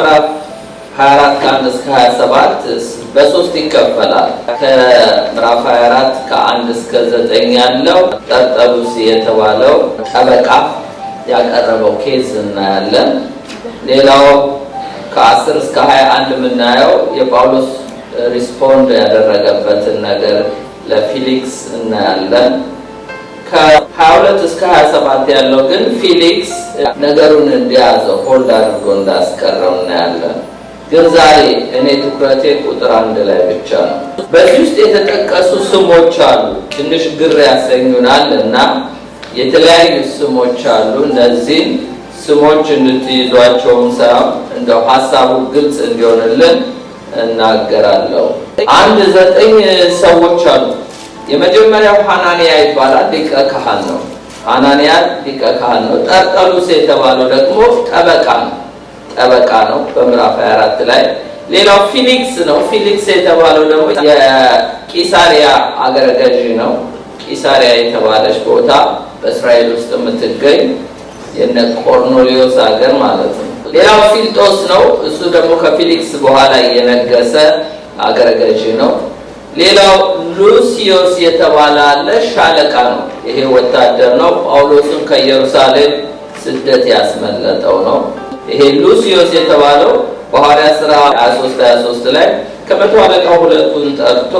ምዕራፍ 24 ከ1 እስከ 27 በሶስት ይከፈላል። ከምዕራፍ 24 ከ1 እስከ 9 ያለው ጠርጠሉስ የተባለው ጠበቃ ያቀረበው ኬዝ እናያለን። ሌላው ከ10 እስከ 21 የምናየው የጳውሎስ ሪስፖንድ ያደረገበትን ነገር ለፊሊክስ እናያለን። ከ22 እስከ 27 ያለው ግን ፊሊክስ ነገሩን እንዲያዘው ሆልድ አድርጎ እንዳስቀረው እናያለን። ግን ዛሬ እኔ ትኩረቴ ቁጥር 1 ላይ ብቻ ነው። በዚህ ውስጥ የተጠቀሱ ስሞች አሉ፣ ትንሽ ግር ያሰኙናል እና የተለያዩ ስሞች አሉ። እነዚህ ስሞች እንድትይዟቸውም ሳይሆን እንደው ሀሳቡ ግልጽ እንዲሆንልን እናገራለሁ። 9 ሰዎች አሉ። የመጀመሪያው ሐናንያ ይባላል፣ ሊቀ ካህን ነው። ሐናንያ ሊቀ ካህን ነው። ጠርጠሉስ የተባለው ደግሞ ጠበቃ ነው በምዕራፍ 24 ላይ። ሌላው ፊሊክስ ነው። ፊሊክስ የተባለው ደግሞ የቂሳሪያ አገረ ገዢ ነው። ቂሳሪያ የተባለች ቦታ በእስራኤል ውስጥ የምትገኝ የነ ቆርኔሌዎስ ሀገር ማለት ነው። ሌላው ፊልጦስ ነው። እሱ ደግሞ ከፊሊክስ በኋላ የነገሰ አገረ ገዢ ነው። ሌላው ሉሲዮስ የተባለ አለ፣ ሻለቃ ነው። ይሄ ወታደር ነው። ጳውሎስን ከኢየሩሳሌም ስደት ያስመለጠው ነው። ይሄ ሉሲዮስ የተባለው በሐዋርያት ሥራ 23 ላይ ከመቶ አለቃው 2ቱን ጠርቶ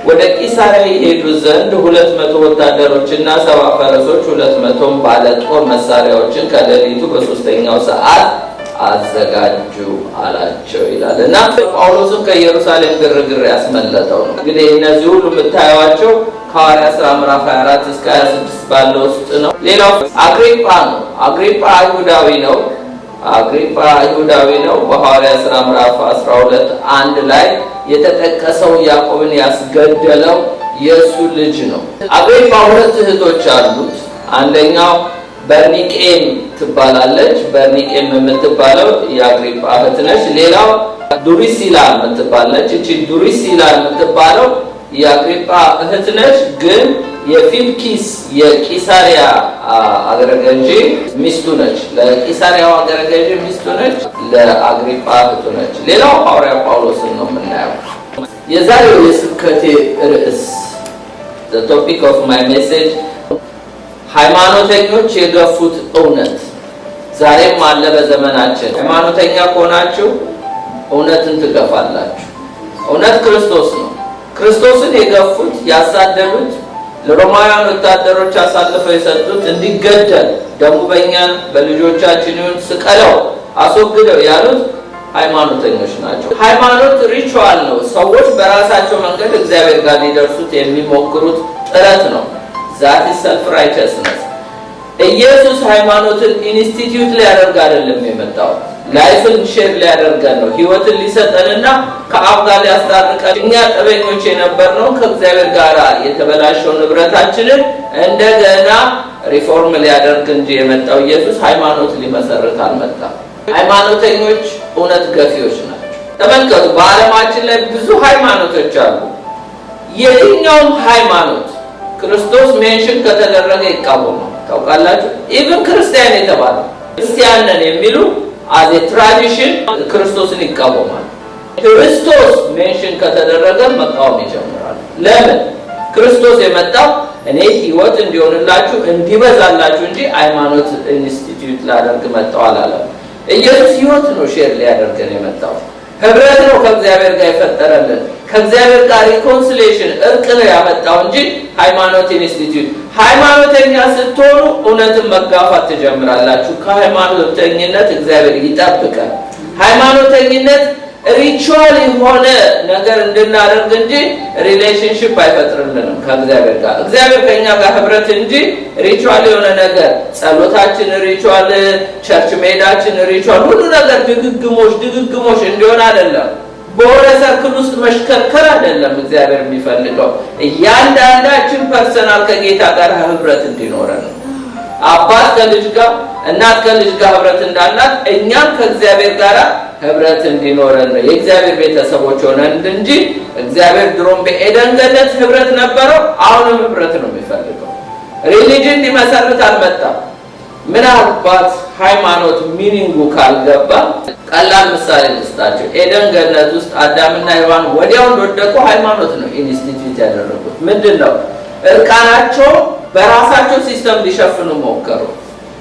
ወደ ቂሳሪያ ይሄዱ ዘንድ 200 ወታደሮችና 70 ፈረሶች 200 ባለ ጦር መሳሪያዎችን ከሌሊቱ በ3ኛው ሰዓት አዘጋጁ አላቸው ይላል እና ጳውሎስን ከኢየሩሳሌም ግርግር ያስመለጠው ነው። እንግዲህ እነዚህ ሁሉ የምታዩዋቸው ከሐዋርያት ሥራ ምዕራፍ 24 እስከ 26 ባለው ውስጥ ነው። ሌላው አግሪጳ ነው። አግሪጳ አይሁዳዊ ነው። በሐዋርያት ሥራ ምዕራፍ 12 1 ላይ የተጠቀሰው ያዕቆብን ያስገደለው የእሱ ልጅ ነው። አግሪጳ 2 እህቶች አሉት። አንደኛው በርኒቄም ትባላለች። በርኒቄም የምትባለው የአግሪጳ እህት ነች። ሌላው ዱሪሲላ የምትባለች። እቺ ዱሪሲላ የምትባለው የአግሪጳ እህት ነች፣ ግን የፊልኪስ የቂሳሪያ አገረ ገዢ ሚስቱ ነች። ለቂሳሪያው አገረ ገዢ ሚስቱ ነች፣ ለአግሪጳ እህቱ ነች። ሌላው ሐዋርያ ጳውሎስን ነው የምናየው። የዛሬው የስብከቴ ርዕስ the topic of my message ሃይማኖተኞች የገፉት እውነት ዛሬም አለ በዘመናችን። ሃይማኖተኛ ከሆናችሁ እውነትን ትገፋላችሁ። እውነት ክርስቶስ ነው። ክርስቶስን የገፉት ያሳደዱት፣ ለሮማውያን ወታደሮች አሳልፈው የሰጡት፣ እንዲገደል ደሙ በእኛ በልጆቻችን ይሁን ስቀለው አስወግደው ያሉት ሃይማኖተኞች ናቸው። ሃይማኖት ሪቹዋል ነው። ሰዎች በራሳቸው መንገድ እግዚአብሔር ጋር ሊደርሱት የሚሞክሩት ጥረት ነው። ዛት ሰልፍ ራይቸስነስ። ኢየሱስ ሃይማኖትን ኢንስቲትዩት ሊያደርግ አይደለም የመጣው፣ ላይፍን ሼር ሊያደርገን ነው። ህይወትን ሊሰጠንና ከአብ ጋር ሊያስታርቀን። እኛ ጠበኞች የነበርነው ከእግዚአብሔር ጋር የተበላሸው ንብረታችንን እንደገና ሪፎርም ሊያደርግ እንጂ የመጣው ኢየሱስ ሃይማኖት ሊመሰርት አልመጣም። ሃይማኖተኞች እውነት ገፊዎች ናቸው። ተመልከቱ፣ በዓለማችን ላይ ብዙ ሃይማኖቶች አሉ። የትኛውም ሃይማኖት ክርስቶስ ሜንሽን ከተደረገ ይቃወማል። ታውቃላችሁ፣ ኢቭን ክርስቲያን የተባሉ ክርስቲያን ነን የሚሉ አዘ ትራዲሽን ክርስቶስን ይቃወማል። ክርስቶስ ሜንሽን ከተደረገ መቃወም ይጀምራል። ለምን? ክርስቶስ የመጣው እኔ ህይወት እንዲሆንላችሁ እንዲበዛላችሁ እንጂ ሃይማኖት ኢንስቲትዩት ላደርግ መጣው አላለም። ኢየሱስ ህይወት ነው ሼር ሊያደርገን የመጣው። ህብረት ነው ከእግዚአብሔር ጋር የፈጠረልን። ከእግዚአብሔር ጋር ሪኮንሲሌሽን እርቅ ነው ያመጣው እንጂ ሃይማኖት ኢንስቲትዩት። ሃይማኖተኛ ስትሆኑ እውነትን መጋፋት ትጀምራላችሁ። ከሃይማኖተኝነት እግዚአብሔር ይጠብቃል። ሃይማኖተኝነት ሪቹዋል የሆነ ነገር እንድናደርግ እንጂ ሪሌሽንሺፕ አይፈጥርልንም ከእግዚአብሔር ጋር። እግዚአብሔር ከኛ ጋር ህብረት እንጂ ሪቹዋል የሆነ ነገር ጸሎታችን ሪቹዋል፣ ቸርች መሄዳችን ሪቹዋል፣ ሁሉ ነገር ድግግሞሽ እንዲሆን አይደለም። በሆነ ሰርክል ውስጥ መሽከርከር አይደለም እግዚአብሔር የሚፈልገው። እያንዳንዳችን ፐርሰናል ከጌታ ጋር ህብረት እንዲኖረን ነው። አባት ከልጅ ጋር፣ እናት ከልጅ ጋር ህብረት እንዳላት እኛም ከእግዚአብሔር ጋር ህብረት እንዲኖረን ነው። የእግዚአብሔር ቤተሰቦች ሆነን እንጂ እግዚአብሔር ድሮም በኤደን ገነት ህብረት ነበረው፣ አሁንም ህብረት ነው የሚፈልገው። ሪሊጅን ሊመሰርት አልመጣም። ምናልባት ሃይማኖት ሚኒንጉ ካልገባ ቀላል ምሳሌ ልስጣችሁ። ኤደን ገነት ውስጥ አዳምና ሔዋን ወዲያው እንደወደቁ ሃይማኖት ነው ኢንስቲትዩት ያደረጉት። ምንድነው? እርቃናቸው በራሳቸው ሲስተም ሊሸፍኑ ሞከሩ።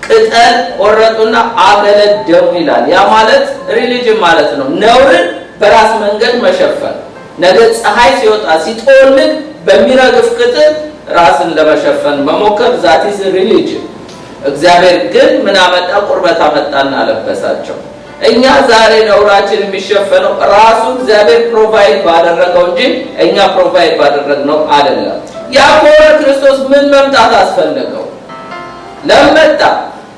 ቅጠል ቆረጡና አገለደሙ ይላል። ያ ማለት ሪሊጅን ማለት ነው። ነውርን በራስ መንገድ መሸፈን። ነገ ፀሐይ ሲወጣ ሲጦልግ በሚረግፍ ቅጠል ራስን ለመሸፈን መሞከር ዛት ኢዝ ሪሊጅን። እግዚአብሔር ግን ምን አመጣ? ቁርበት አመጣና አለበሳቸው። እኛ ዛሬ ነውራችን የሚሸፈነው ራሱ እግዚአብሔር ፕሮቫይድ ባደረገው እንጂ እኛ ፕሮቫይድ ባደረግነው አይደለም። ያ ከሆነ ክርስቶስ ምን መምጣት አስፈለገው? ለመጣ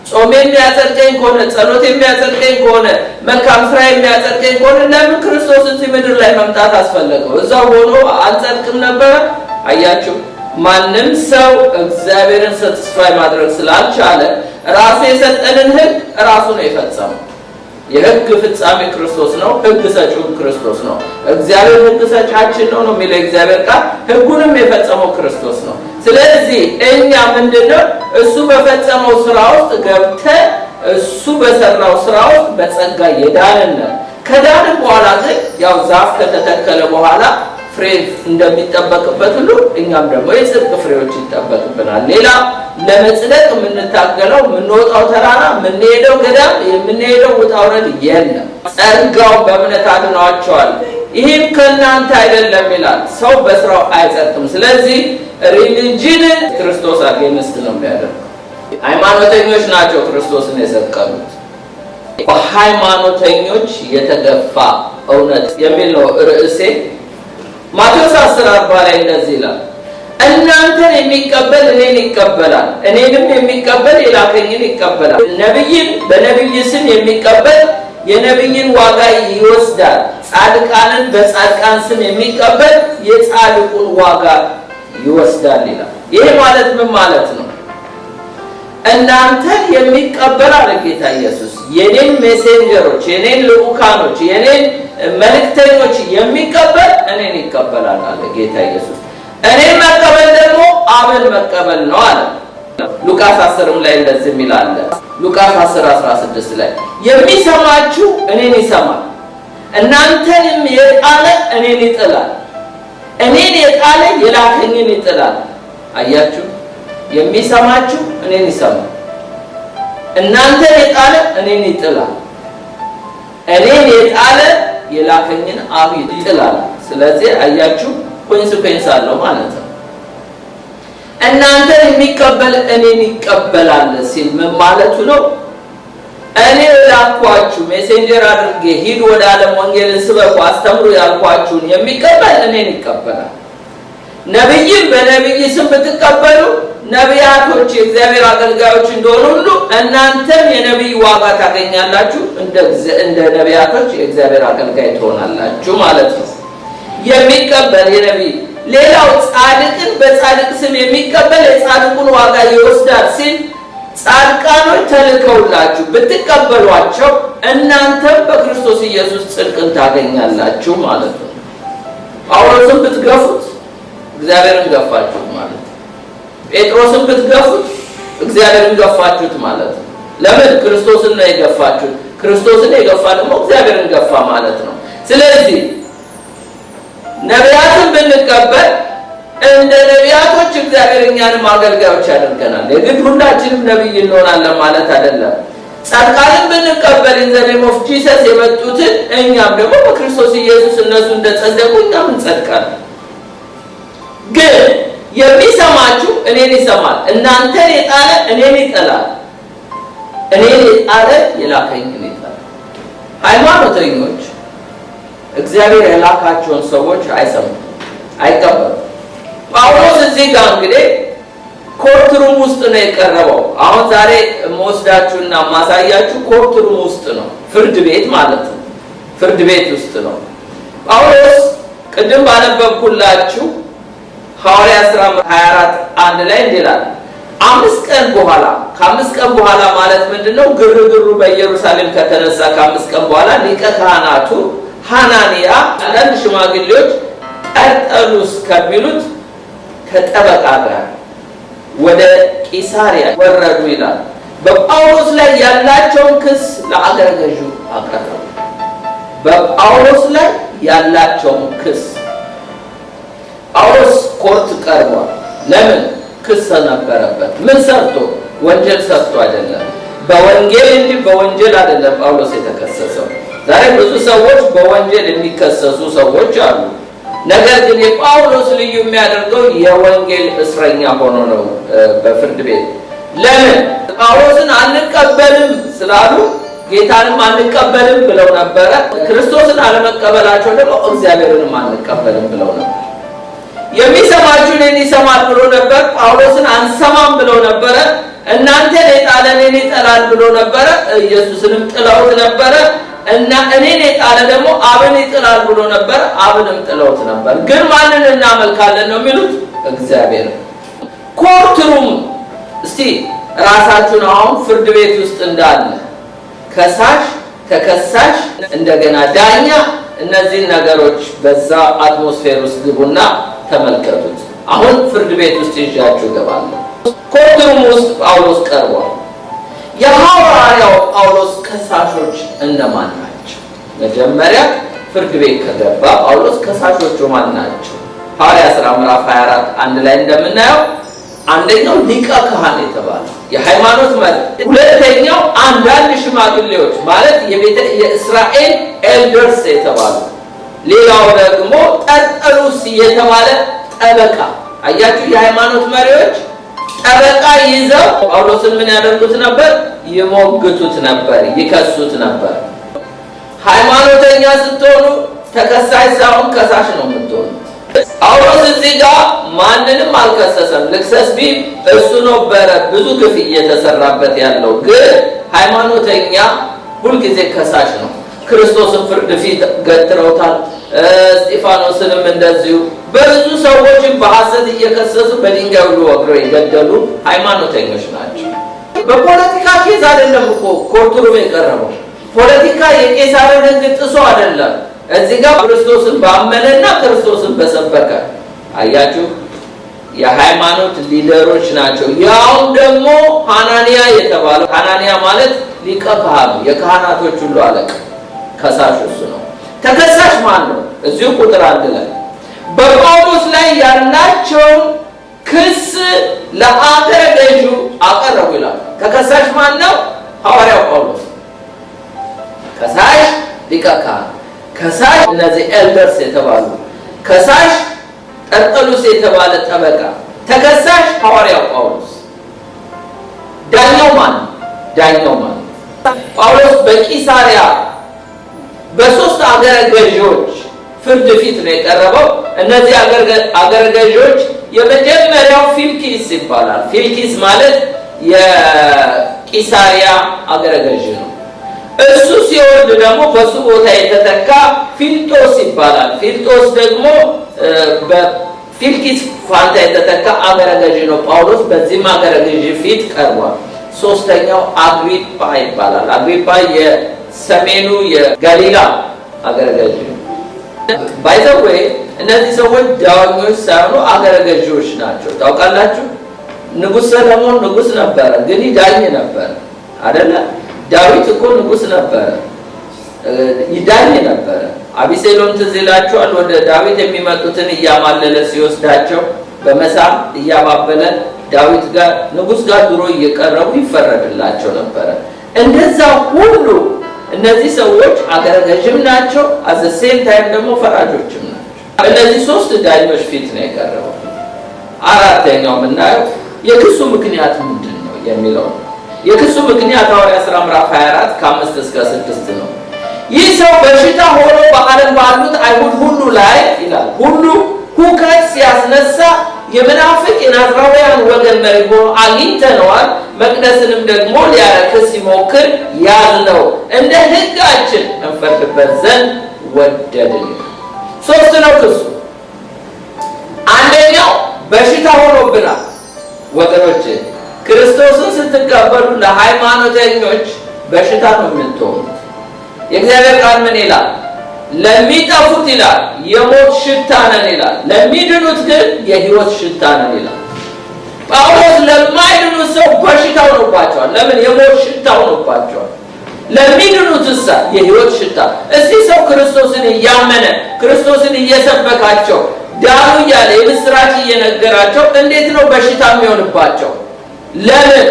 ጾም የሚያጸድቀኝ ከሆነ ጸሎት የሚያጸድቀኝ ከሆነ መልካም ስራ የሚያጸድቀኝ ከሆነ ለምን ክርስቶስ እዚህ ምድር ላይ መምጣት አስፈለገው? እዛው ሆኖ አንጸድቅም ነበር? አያችሁ፣ ማንም ሰው እግዚአብሔርን ሳቲስፋይ ማድረግ ስላልቻለ ራሱ የሰጠንን ሕግ ራሱ ነው የፈጸመው። የሕግ ፍጻሜ ክርስቶስ ነው። ሕግ ሰጪው ክርስቶስ ነው። እግዚአብሔር ሕግ ሰጫችን ነው የሚለው እግዚአብሔር ቃል። ሕጉንም የፈጸመው ክርስቶስ ነው። ስለዚህ እኛ ምንድነው? እሱ በፈጸመው ስራ ውስጥ ገብተን እሱ በሰራው ስራ ውስጥ በጸጋ የዳንን። ከዳንን በኋላ ግን ያው ዛፍ ከተተከለ በኋላ ፍሬ እንደሚጠበቅበት ሁሉ እኛም ደግሞ የጽድቅ ፍሬዎች ይጠበቅብናል። ሌላ ለመጽደቅ የምንታገለው የምንወጣው ተራራ የምንሄደው ገዳም የምንሄደው ውጣ ውረድ የለም። ጸጋው በእምነት አድኗቸዋል። ይህም ከእናንተ አይደለም ይላል። ሰው በስራው አይጸድቅም። ስለዚህ ሪሊጅንን ክርስቶስ አጌንስት ነው የሚያደርገው። ሃይማኖተኞች ናቸው ክርስቶስን የሰቀሉት። በሃይማኖተኞች የተገፋ እውነት የሚል ነው ርዕሴ። ማቴዎስ 10:40 ላይ እንደዚህ ይላል፣ እናንተን የሚቀበል እኔን ይቀበላል፣ እኔንም የሚቀበል የላከኝን ይቀበላል። ነብይን በነብይ ስም የሚቀበል የነብይን ዋጋ ይወስዳል፣ ጻድቃንን በጻድቃን ስም የሚቀበል የጻድቁን ዋጋ ይወስዳል ይላል። ይሄ ማለት ምን ማለት ነው? እናንተን የሚቀበል አለ ጌታ ኢየሱስ የኔን ሜሴንጀሮች የኔን ልኡካኖች የኔን መልእክተኞች የሚቀበል እኔን ይቀበላል አለ ጌታ ኢየሱስ። እኔን መቀበል ደግሞ አብን መቀበል ነው አለ። ሉቃስ 10 ላይ እንደዚህ ይላል። ሉቃስ 10:16 ላይ የሚሰማችሁ እኔን ይሰማል፣ እናንተንም የጣለ እኔን ይጥላል፣ እኔን የጣለ የላከኝን ይጥላል። አያችሁ፣ የሚሰማችሁ እኔን ይሰማል፣ እናንተን የጣለ እኔን ይጥላል፣ እኔን የጣለ የላከኝን አብ ይጥላል። ስለዚህ አያችሁ ኮንሲኩዌንስ አለው ማለት ነው። እናንተን የሚቀበል እኔን ይቀበላል ሲል ምን ማለቱ ነው? እኔ ላኳችሁ ሜሴንጀር አድርጌ ሂድ ወደ ዓለም ወንጌልን ስበኩ አስተምሩ ያልኳችሁን የሚቀበል እኔን ይቀበላል። ነብይን በነብይ ስም ብትቀበሉ ነቢያቶች የእግዚአብሔር አገልጋዮች እንደሆኑ ሁሉ እናንተም የነብይ ዋጋ ታገኛላችሁ፣ እንደ ነቢያቶች የእግዚአብሔር አገልጋይ ትሆናላችሁ ማለት ነው። የሚቀበል የነብይ ሌላው ጻድቅን በጻድቅ ስም የሚቀበል የጻድቁን ዋጋ ይወስዳል ሲል ጻድቃኖች ተልከውላችሁ ብትቀበሏቸው እናንተም በክርስቶስ ኢየሱስ ጽድቅን ታገኛላችሁ ማለት ነው። ጳውሎስን ብትገፉት እግዚአብሔርን ገፋችሁት ማለት ነው። ጴጥሮስን ብትገፉት እግዚአብሔርን ገፋችሁት ማለት ነው። ለምን? ክርስቶስን ነው የገፋችሁት። ክርስቶስን የገፋ ደግሞ እግዚአብሔርን ገፋ ማለት ነው። ስለዚህ ነቢያትን ብንቀበል እንደ ነቢያቶች እግዚአብሔር እኛንም አገልጋዮች ያደርገናል። የግድ ሁላችንም ነብይ እንሆናለን ማለት አይደለም። ጻድቃንን ብንቀበል ኢን ዘ ኔም ኦፍ ጂሰስ የመጡትን እኛም ደግሞ በክርስቶስ ኢየሱስ እነሱ እንደጸደቁ እኛም እንጸድቃለን። ግን የሚሰማችሁ እኔን ይሰማል፣ እናንተን የጣለ እኔን ይጠላል፣ እኔን የጣለ የላከኝን ይጠላል። ሃይማኖተኞች እግዚአብሔር የላካቸውን ሰዎች አይሰሙም፣ አይቀበሉም። ጳውሎስ እዚህ ጋር እንግዲህ ኮርትሩም ውስጥ ነው የቀረበው። አሁን ዛሬ መወስዳችሁና ማሳያችሁ ኮርትሩም ውስጥ ነው፣ ፍርድ ቤት ማለት ነው። ፍርድ ቤት ውስጥ ነው ጳውሎስ። ቅድም ባነበብኩላችሁ ሐዋርያት ሥራ 24:1 ላይ እንዲላል 5 ቀን በኋላ ከ5 ቀን በኋላ ማለት ምንድነው? ግርግሩ በኢየሩሳሌም ከተነሳ ከ5 ቀን በኋላ ሊቀ ካህናቱ ሐናንያ አንዳንድ ሽማግሌዎች ጠርጠሉስ ከሚሉት ከጠበቃ ጋር ወደ ቂሳሪያ ወረዱ ይላል። በጳውሎስ ላይ ያላቸውን ክስ ለአገረ ገዡ አቀረቡ። በጳውሎስ ላይ ያላቸውን ክስ ጳውሎስ ኮርት ቀርቧል። ለምን? ክስ ነበረበት። ምን ሰርቶ? ወንጀል ሰርቶ አይደለም። በወንጌል እንጂ በወንጀል አይደለም ጳውሎስ የተከሰሰው። ዛሬ ብዙ ሰዎች በወንጀል የሚከሰሱ ሰዎች አሉ። ነገር ግን የጳውሎስ ልዩ የሚያደርገው የወንጌል እስረኛ ሆኖ ነው በፍርድ ቤት። ለምን? ጳውሎስን አንቀበልም ስላሉ ጌታንም አንቀበልም ብለው ነበረ። ክርስቶስን አለመቀበላቸው ደግሞ እግዚአብሔርንም አንቀበልም ብለው ነበር። የሚሰማችሁን እኔን ይሰማል ብሎ ነበር። ጳውሎስን አንሰማም ብለው ነበረ። እናንተን የጣለ እኔን ይጠላል ብሎ ነበረ። ኢየሱስንም ጥለውት ነበረ እና እኔን የጣለ ደግሞ አብን ይጥላል ብሎ ነበር። አብንም ጥለውት ነበር። ግን ማንን እናመልካለን ነው የሚሉት? እግዚአብሔር። ኮርትሩም እስቲ ራሳችሁን አሁን ፍርድ ቤት ውስጥ እንዳለ ከሳሽ፣ ተከሳሽ፣ እንደገና ዳኛ፣ እነዚህን ነገሮች በዛ አትሞስፌር ውስጥ ግቡና ተመልከቱት። አሁን ፍርድ ቤት ውስጥ ይዣችሁ ገባለሁ። ኮርትሩም ውስጥ ጳውሎስ ቀርቧል። የሐዋርያው ጳውሎስ ከሳሾች እነማን ናቸው? መጀመሪያ ፍርድ ቤት ከገባ ጳውሎስ ከሳሾቹ ማን ናቸው? ሐዋርያ ሥራ ምዕራፍ 24 አንድ ላይ እንደምናየው አንደኛው ሊቀ ካህን የተባለ የሃይማኖት መሪ፣ ሁለተኛው አንዳንድ ሽማግሌዎች ማለት የእስራኤል ኤልደርስ የተባሉ፣ ሌላው ደግሞ ጠርጠሉስ የተባለ ጠበቃ። አያችሁ፣ የሃይማኖት መሪዎች ጠበቃ ይዘው ጳውሎስን ምን ያደርጉት ነበር? ይሞግቱት ነበር፣ ይከሱት ነበር። ሃይማኖተኛ ስትሆኑ ተከሳሽ ሳይሆን ከሳሽ ነው የምትሆኑት። ጳውሎስ እዚህ ጋር ማንንም አልከሰሰም። ልክሰስ ቢል እሱ ነበረ ብዙ ግፍ እየተሰራበት ያለው። ግን ሃይማኖተኛ ሁልጊዜ ከሳሽ ነው። ክርስቶስን ፍርድ ፊት ገትረውታል። እስጢፋኖስንም እንደዚሁ በብዙ ሰዎችን በሐሰት እየከሰሱ በድንጋይ ሁሉ ወግረው የገደሉ ሃይማኖተኞች ናቸው። በፖለቲካ ኬዝ አይደለም እኮ ኮርቱሩም የቀረበው። ፖለቲካ የቄሳርን ሕግ ጥሶ አይደለም። እዚህ ጋር ክርስቶስን ባመነና ክርስቶስን በሰበከ አያችሁ፣ የሃይማኖት ሊደሮች ናቸው። ያው ደግሞ ሐናንያ የተባለው፣ ሐናንያ ማለት ሊቀ ካህኑ የካህናቶች ሁሉ አለቃ። ከሳሽ እሱ ነው። ተከሳሽ ማን ነው? እዚሁ ቁጥር 1 ላይ በጳውሎስ ላይ ያላቸውን ክስ ለአገረ ገዡ አቀረቡ ይላል። ተከሳሽ ማን ነው? ሐዋርያው ጳውሎስ። ከሳሽ ሊቀ ካህን፣ ከሳሽ እነዚህ ኤልደርስ የተባሉ፣ ከሳሽ ጠርጠሉስ የተባለ ጠበቃ፣ ተከሳሽ ሐዋርያው ጳውሎስ። ዳኛው ማን? ዳኛው ማን? ጳውሎስ በቂሳሪያ በሶስት አገረ ገዢዎች ፍርድ ፊት ነው የቀረበው። እነዚህ አገረ ገዢዎች የመጀመሪያው ፊልኪስ ይባላል። ፊልኪስ ማለት የቂሳሪያ አገረ ገዢ ነው። እሱ ሲወርድ ደግሞ በሱ ቦታ የተተካ ፊልጦስ ይባላል። ፊልጦስ ደግሞ በፊልኪስ ፋንታ የተተካ አገረ ገዢ ነው። ጳውሎስ በዚህም አገረ ገዢ ፊት ቀርቧል። ሶስተኛው አግሪጳ ይባላል። አግሪጳ የሰሜኑ የገሊላ አገረ ገዢ ነው። ባይዘዌ እነዚህ ሰዎች ዳኞች ሳይሆኑ አገረ ገዢዎች ናቸው። ታውቃላችሁ፣ ንጉሥ ሰለሞን ንጉሥ ነበረ፣ ግን ይዳኝ ነበረ አይደለ? ዳዊት እኮ ንጉሥ ነበረ፣ ይዳኝ ነበረ። አቢሴሎም ትዝ ይላችኋል። ወደ ዳዊት የሚመጡትን እያማለለ ሲወስዳቸው በመሳም እያባበለ ዳዊት ጋር ንጉሥ ጋር ድሮ እየቀረቡ ይፈረድላቸው ነበረ። እንደዛ ሁሉ እነዚህ ሰዎች አገረ ገዥም ናቸው፣ አዘሴም ታይም ደግሞ ፈራጆችም ናቸው። እነዚህ ሶስት ዳኞች ፊት ነው የቀረበው። አራተኛው የምናየው የክሱ ምክንያት ምንድን ነው የሚለው ነው። የክሱ ምክንያት ሐዋርያ ሥራ ምዕራፍ 24 ከ5 እስከ 6 ነው። ይህ ሰው በሽታ ሆኖ በዓለም ባሉት አይሁድ ሁሉ ላይ ይላል ሁሉ ሁከት ሲያስነሳ የመናፍቅ የናዝራውያን ወገን መሪ ሆኖ አግኝተነዋል። መቅደስንም ደግሞ ሊያረክስ ሲሞክር ያዝነው፣ እንደ ሕጋችን እንፈርድበት ዘንድ ወደድን። ሶስት ነው ክሱ። አንደኛው በሽታ ሆኖብናል። ወገኖች ክርስቶስን ስትቀበሉ ለሃይማኖተኞች በሽታ ነው የምትሆኑት። የእግዚአብሔር ቃል ምን ይላል? ለሚጠፉት ይላል የሞት ሽታ ነን ይላል፣ ለሚድኑት ግን የሕይወት ሽታ ነን ይላል። ጳውሎስ ለማይድኑ ሰው በሽታው ሆኖባቸዋል። ለምን? የሞት ሽታ ሆኖባቸዋል። ለሚድኑት የሕይወት ሽታ። እዚህ ሰው ክርስቶስን እያመነ ክርስቶስን እየሰበካቸው ዳኑ እያለ የምስራች እየነገራቸው እንዴት ነው በሽታ የሚሆንባቸው? ለምን?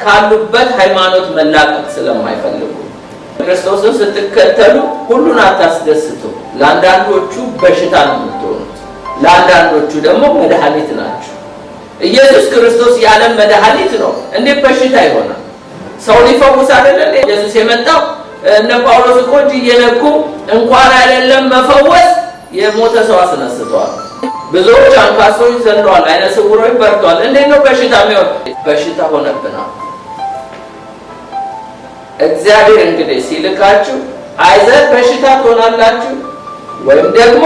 ካሉበት ሃይማኖት መላቀቅ ስለማይፈልጉ። ክርስቶስን ስትከተሉ ሁሉን አታስደስቱ። ለአንዳንዶቹ በሽታ ነው የምትሆኑት፣ ለአንዳንዶቹ ደግሞ መድኃኒት ናቸው። ኢየሱስ ክርስቶስ የዓለም መድኃኒት ነው። እንዴት በሽታ ይሆናል? ሰው ሊፈውስ አይደለም ኢየሱስ የመጣው? እነ ጳውሎስ እኮ እጅ እየነኩ እንኳን አይደለም መፈወስ የሞተ ሰው አስነስተዋል። ብዙዎች አንካሶች ዘንደዋል፣ አይነ ስውሮች በርተዋል። እንዴት ነው በሽታ የሚሆን? በሽታ ሆነብናል። እግዚአብሔር እንግዲህ ሲልካችሁ አይዘር በሽታ ትሆናላችሁ ወይም ደግሞ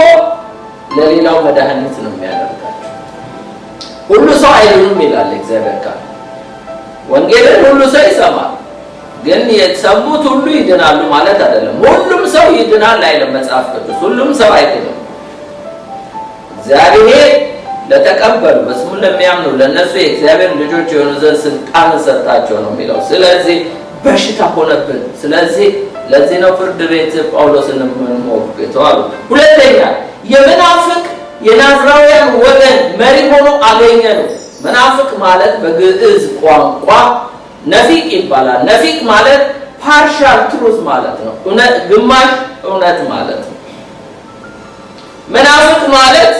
ለሌላው መድኃኒት ነው የሚያደርጋችሁ። ሁሉ ሰው አይድኑም ይላል እግዚአብሔር ቃል። ወንጌልን ሁሉ ሰው ይሰማል፣ ግን የተሰሙት ሁሉ ይድናሉ ማለት አይደለም። ሁሉም ሰው ይድናል አይልም መጽሐፍ ቅዱስ። ሁሉም ሰው አይድንም። እግዚአብሔር ለተቀበሉ በስሙ ለሚያምኑ ለነሱ የእግዚአብሔር ልጆች የሆኑ ዘንድ ስልጣን ሰጣቸው ነው የሚለው። ስለዚህ በሽታ ሆነብን። ስለዚህ ለዚህ ነው ፍርድ ቤት ጳውሎስን የምንሞግተው አሉ። ሁለተኛ የመናፍቅ የናዝራውያን ወገን መሪ ሆኖ አገኘ ነው። መናፍቅ ማለት በግዕዝ ቋንቋ ነፊቅ ይባላል። ነፊቅ ማለት ፓርሻል ትሩዝ ማለት ነው፣ ግማሽ እውነት ማለት ነው። መናፍቅ ማለት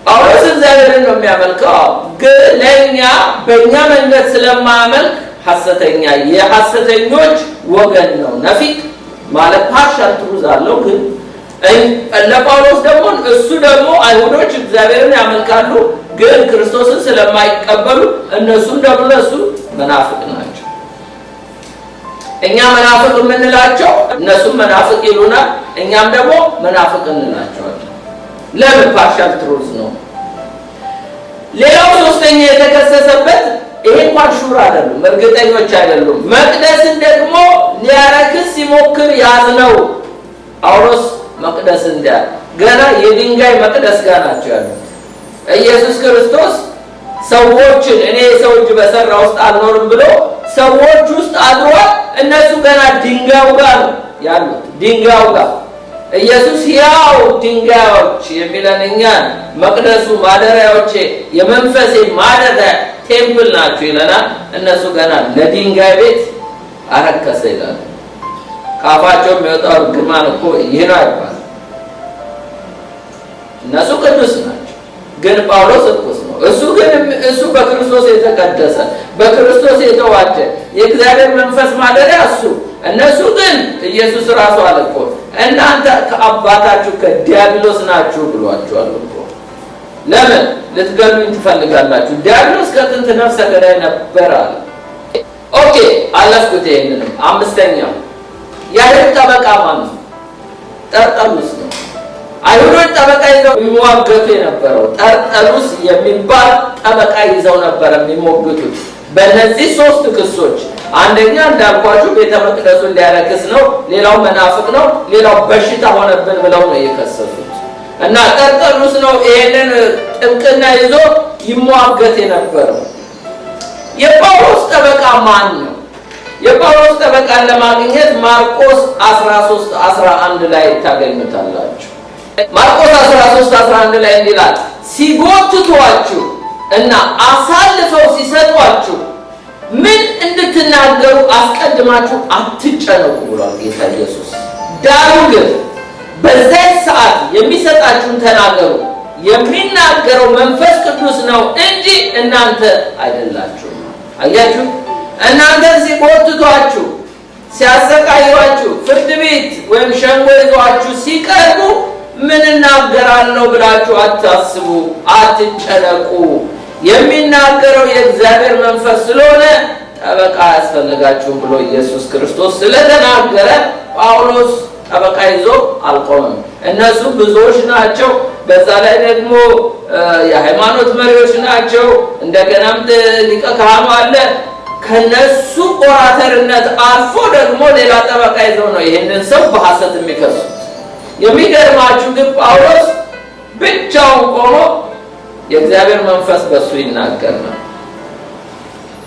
ጳውሎስ እግዚአብሔርን ነው የሚያመልከው፣ ግን ለእኛ በእኛ መንገድ ስለማያመልክ ሐሰተኛ የሐሰተኞች ወገን ነው። ነፊቅ ማለት ፓርሻል ትሩዝ አለው። ግን ለጳውሎስ ደግሞ እሱ ደግሞ አይሁዶች እግዚአብሔርን ያመልካሉ፣ ግን ክርስቶስን ስለማይቀበሉ እነሱም ደግሞ ለሱ መናፍቅ ናቸው። እኛ መናፍቅ የምንላቸው እነሱም መናፍቅ ይሉናል፣ እኛም ደግሞ መናፍቅ እንላቸዋለን። ለምን? ፓርሻል ትሩዝ ነው። ሌላው ሶስተኛ የተከሰሰበት ይሄ እንኳን ሹር አይደሉም፣ እርግጠኞች አይደሉም። መቅደስን ደግሞ ሊያረክስ ሲሞክር ያዝነው። ጳውሎስ መቅደስ ገና የድንጋይ መቅደስ ጋር ናቸው ያሉት። ኢየሱስ ክርስቶስ ሰዎችን እኔ የሰው እጅ በሰራ ውስጥ አልኖርም ብሎ ሰዎች ውስጥ አድሯል። እነሱ ገና ድንጋዩ ጋር ነው ያሉት፣ ድንጋዩ ጋር። ኢየሱስ ያው ድንጋዮች የሚለን እኛን መቅደሱ ማደሪያዎቼ የመንፈሴ ማደሪያ ቴምፕል ናቸው ይለናል። እነሱ ገና ለድንጋይ ቤት አረከሰ ይላል። ካፋቸው የሚወጣው እርግማን እኮ ይህ ነው አይባልም። እነሱ ቅዱስ ናቸው፣ ግን ጳውሎስ እርኩስ ነው። እሱ በክርስቶስ የተቀደሰ በክርስቶስ የተዋጀ የእግዚአብሔር መንፈስ ማደሪያ እሱ። እነሱ ግን ኢየሱስ ራሱ አለ እኮ እናንተ ከአባታችሁ ከዲያብሎስ ናችሁ ብሏቸዋል እኮ። ለምን ልትገሉኝ ትፈልጋላችሁ? ዲያብሎስ ከጥንት ነፍሰ ገዳይ ነበር አለ። ኦኬ አለፍኩት። ይሄንንም አምስተኛው የአይሁድ ጠበቃ ማን ነው? ጠርጠሉስ ነው። አይሁዶች ጠበቃ ይዘው የሚሟገቱ የነበረው ጠርጠሉስ የሚባል ጠበቃ ይዘው ነበር የሚሞግቱት በእነዚህ ሶስት ክሶች። አንደኛ እንዳልኳችሁ ቤተ መቅደሱን ሊያረክስ ነው፣ ሌላው መናፍቅ ነው፣ ሌላው በሽታ ሆነብን ብለው ነው የከሰሱት። እና ጠርጠሉስ ነው ይሄንን ጥብቅና ይዞ ይሟገት የነበረው። የጳውሎስ ጠበቃ ማን ነው? የጳውሎስ ጠበቃን ለማግኘት ማርቆስ 13:11 ላይ ታገኙታላችሁ። ማርቆስ 13:11 ላይ እንዲላል ሲጎትቷችሁ እና አሳልፈው ሲሰጧችሁ ምን እንድትናገሩ አስቀድማችሁ አትጨነቁ ብሏል ጌታ ኢየሱስ። ዳሩ ግን በዚህ ሰዓት የሚሰጣችሁን ተናገሩ፣ የሚናገረው መንፈስ ቅዱስ ነው እንጂ እናንተ አይደላችሁም። አያችሁ፣ እናንተ ሲጎትቷችሁ ሲያሰቃዩአችሁ ፍርድ ቤት ወይም ሸንጎ ይዟችሁ ሲቀርቡ ምን እናገራለሁ ብላችሁ አታስቡ፣ አትጨነቁ። የሚናገረው የእግዚአብሔር መንፈስ ስለሆነ ጠበቃ አያስፈልጋችሁም ብሎ ኢየሱስ ክርስቶስ ስለተናገረ ጳውሎስ ጠበቃ ይዞ አልቆመም። እነሱ ብዙዎች ናቸው፣ በዛ ላይ ደግሞ የሃይማኖት መሪዎች ናቸው። እንደገናም ሊቀ ካህኑ አለ። ከነሱ ቆራተርነት አልፎ ደግሞ ሌላ ጠበቃ ይዘው ነው ይሄንን ሰው በሐሰት የሚከሱት። የሚገርማችሁ ግን ጳውሎስ ብቻውን ቆሞ የእግዚአብሔር መንፈስ በሱ ይናገር ነው።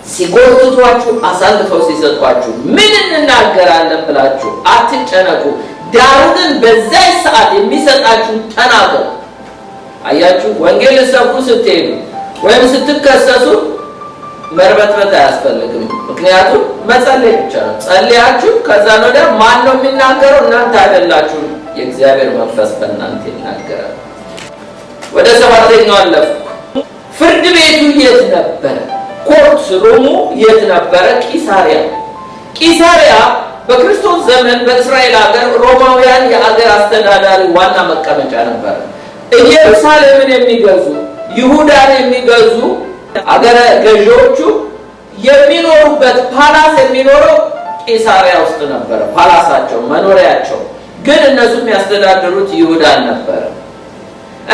ሲጎትቷችሁ አሳልፈው ሲሰጧችሁ ምን እንናገራለን ብላችሁ አትጨነቁ፣ ዳሩ ግን በዛይ ሰዓት የሚሰጣችሁ ተናገሩ። አያችሁ፣ ወንጌል ሰብኩ ስትሄዱ ወይም ስትከሰሱ መርበትበት አያስፈልግም። ምክንያቱም መጸለይ ብቻ ነው። ጸልያችሁ ከዛ ነው ደግሞ ማን ነው የሚናገረው? እናንተ አይደላችሁ። የእግዚአብሔር መንፈስ በእናንተ ይናገራል። ወደ ሰባተኛው አለፍኩ። ፍርድ ቤቱ የት ነበረ? ኮርት ሩሙ የት ነበረ? ቂሳሪያ። ቂሳሪያ በክርስቶስ ዘመን በእስራኤል ሀገር ሮማውያን የሀገር አስተዳዳሪ ዋና መቀመጫ ነበረ። ኢየሩሳሌምን የሚገዙ ይሁዳን የሚገዙ አገረ ገዢዎቹ የሚኖሩበት ፓላስ የሚኖረው ቂሳሪያ ውስጥ ነበረ። ፓላሳቸው መኖሪያቸው ግን እነሱ የሚያስተዳድሩት ይሁዳን ነበረ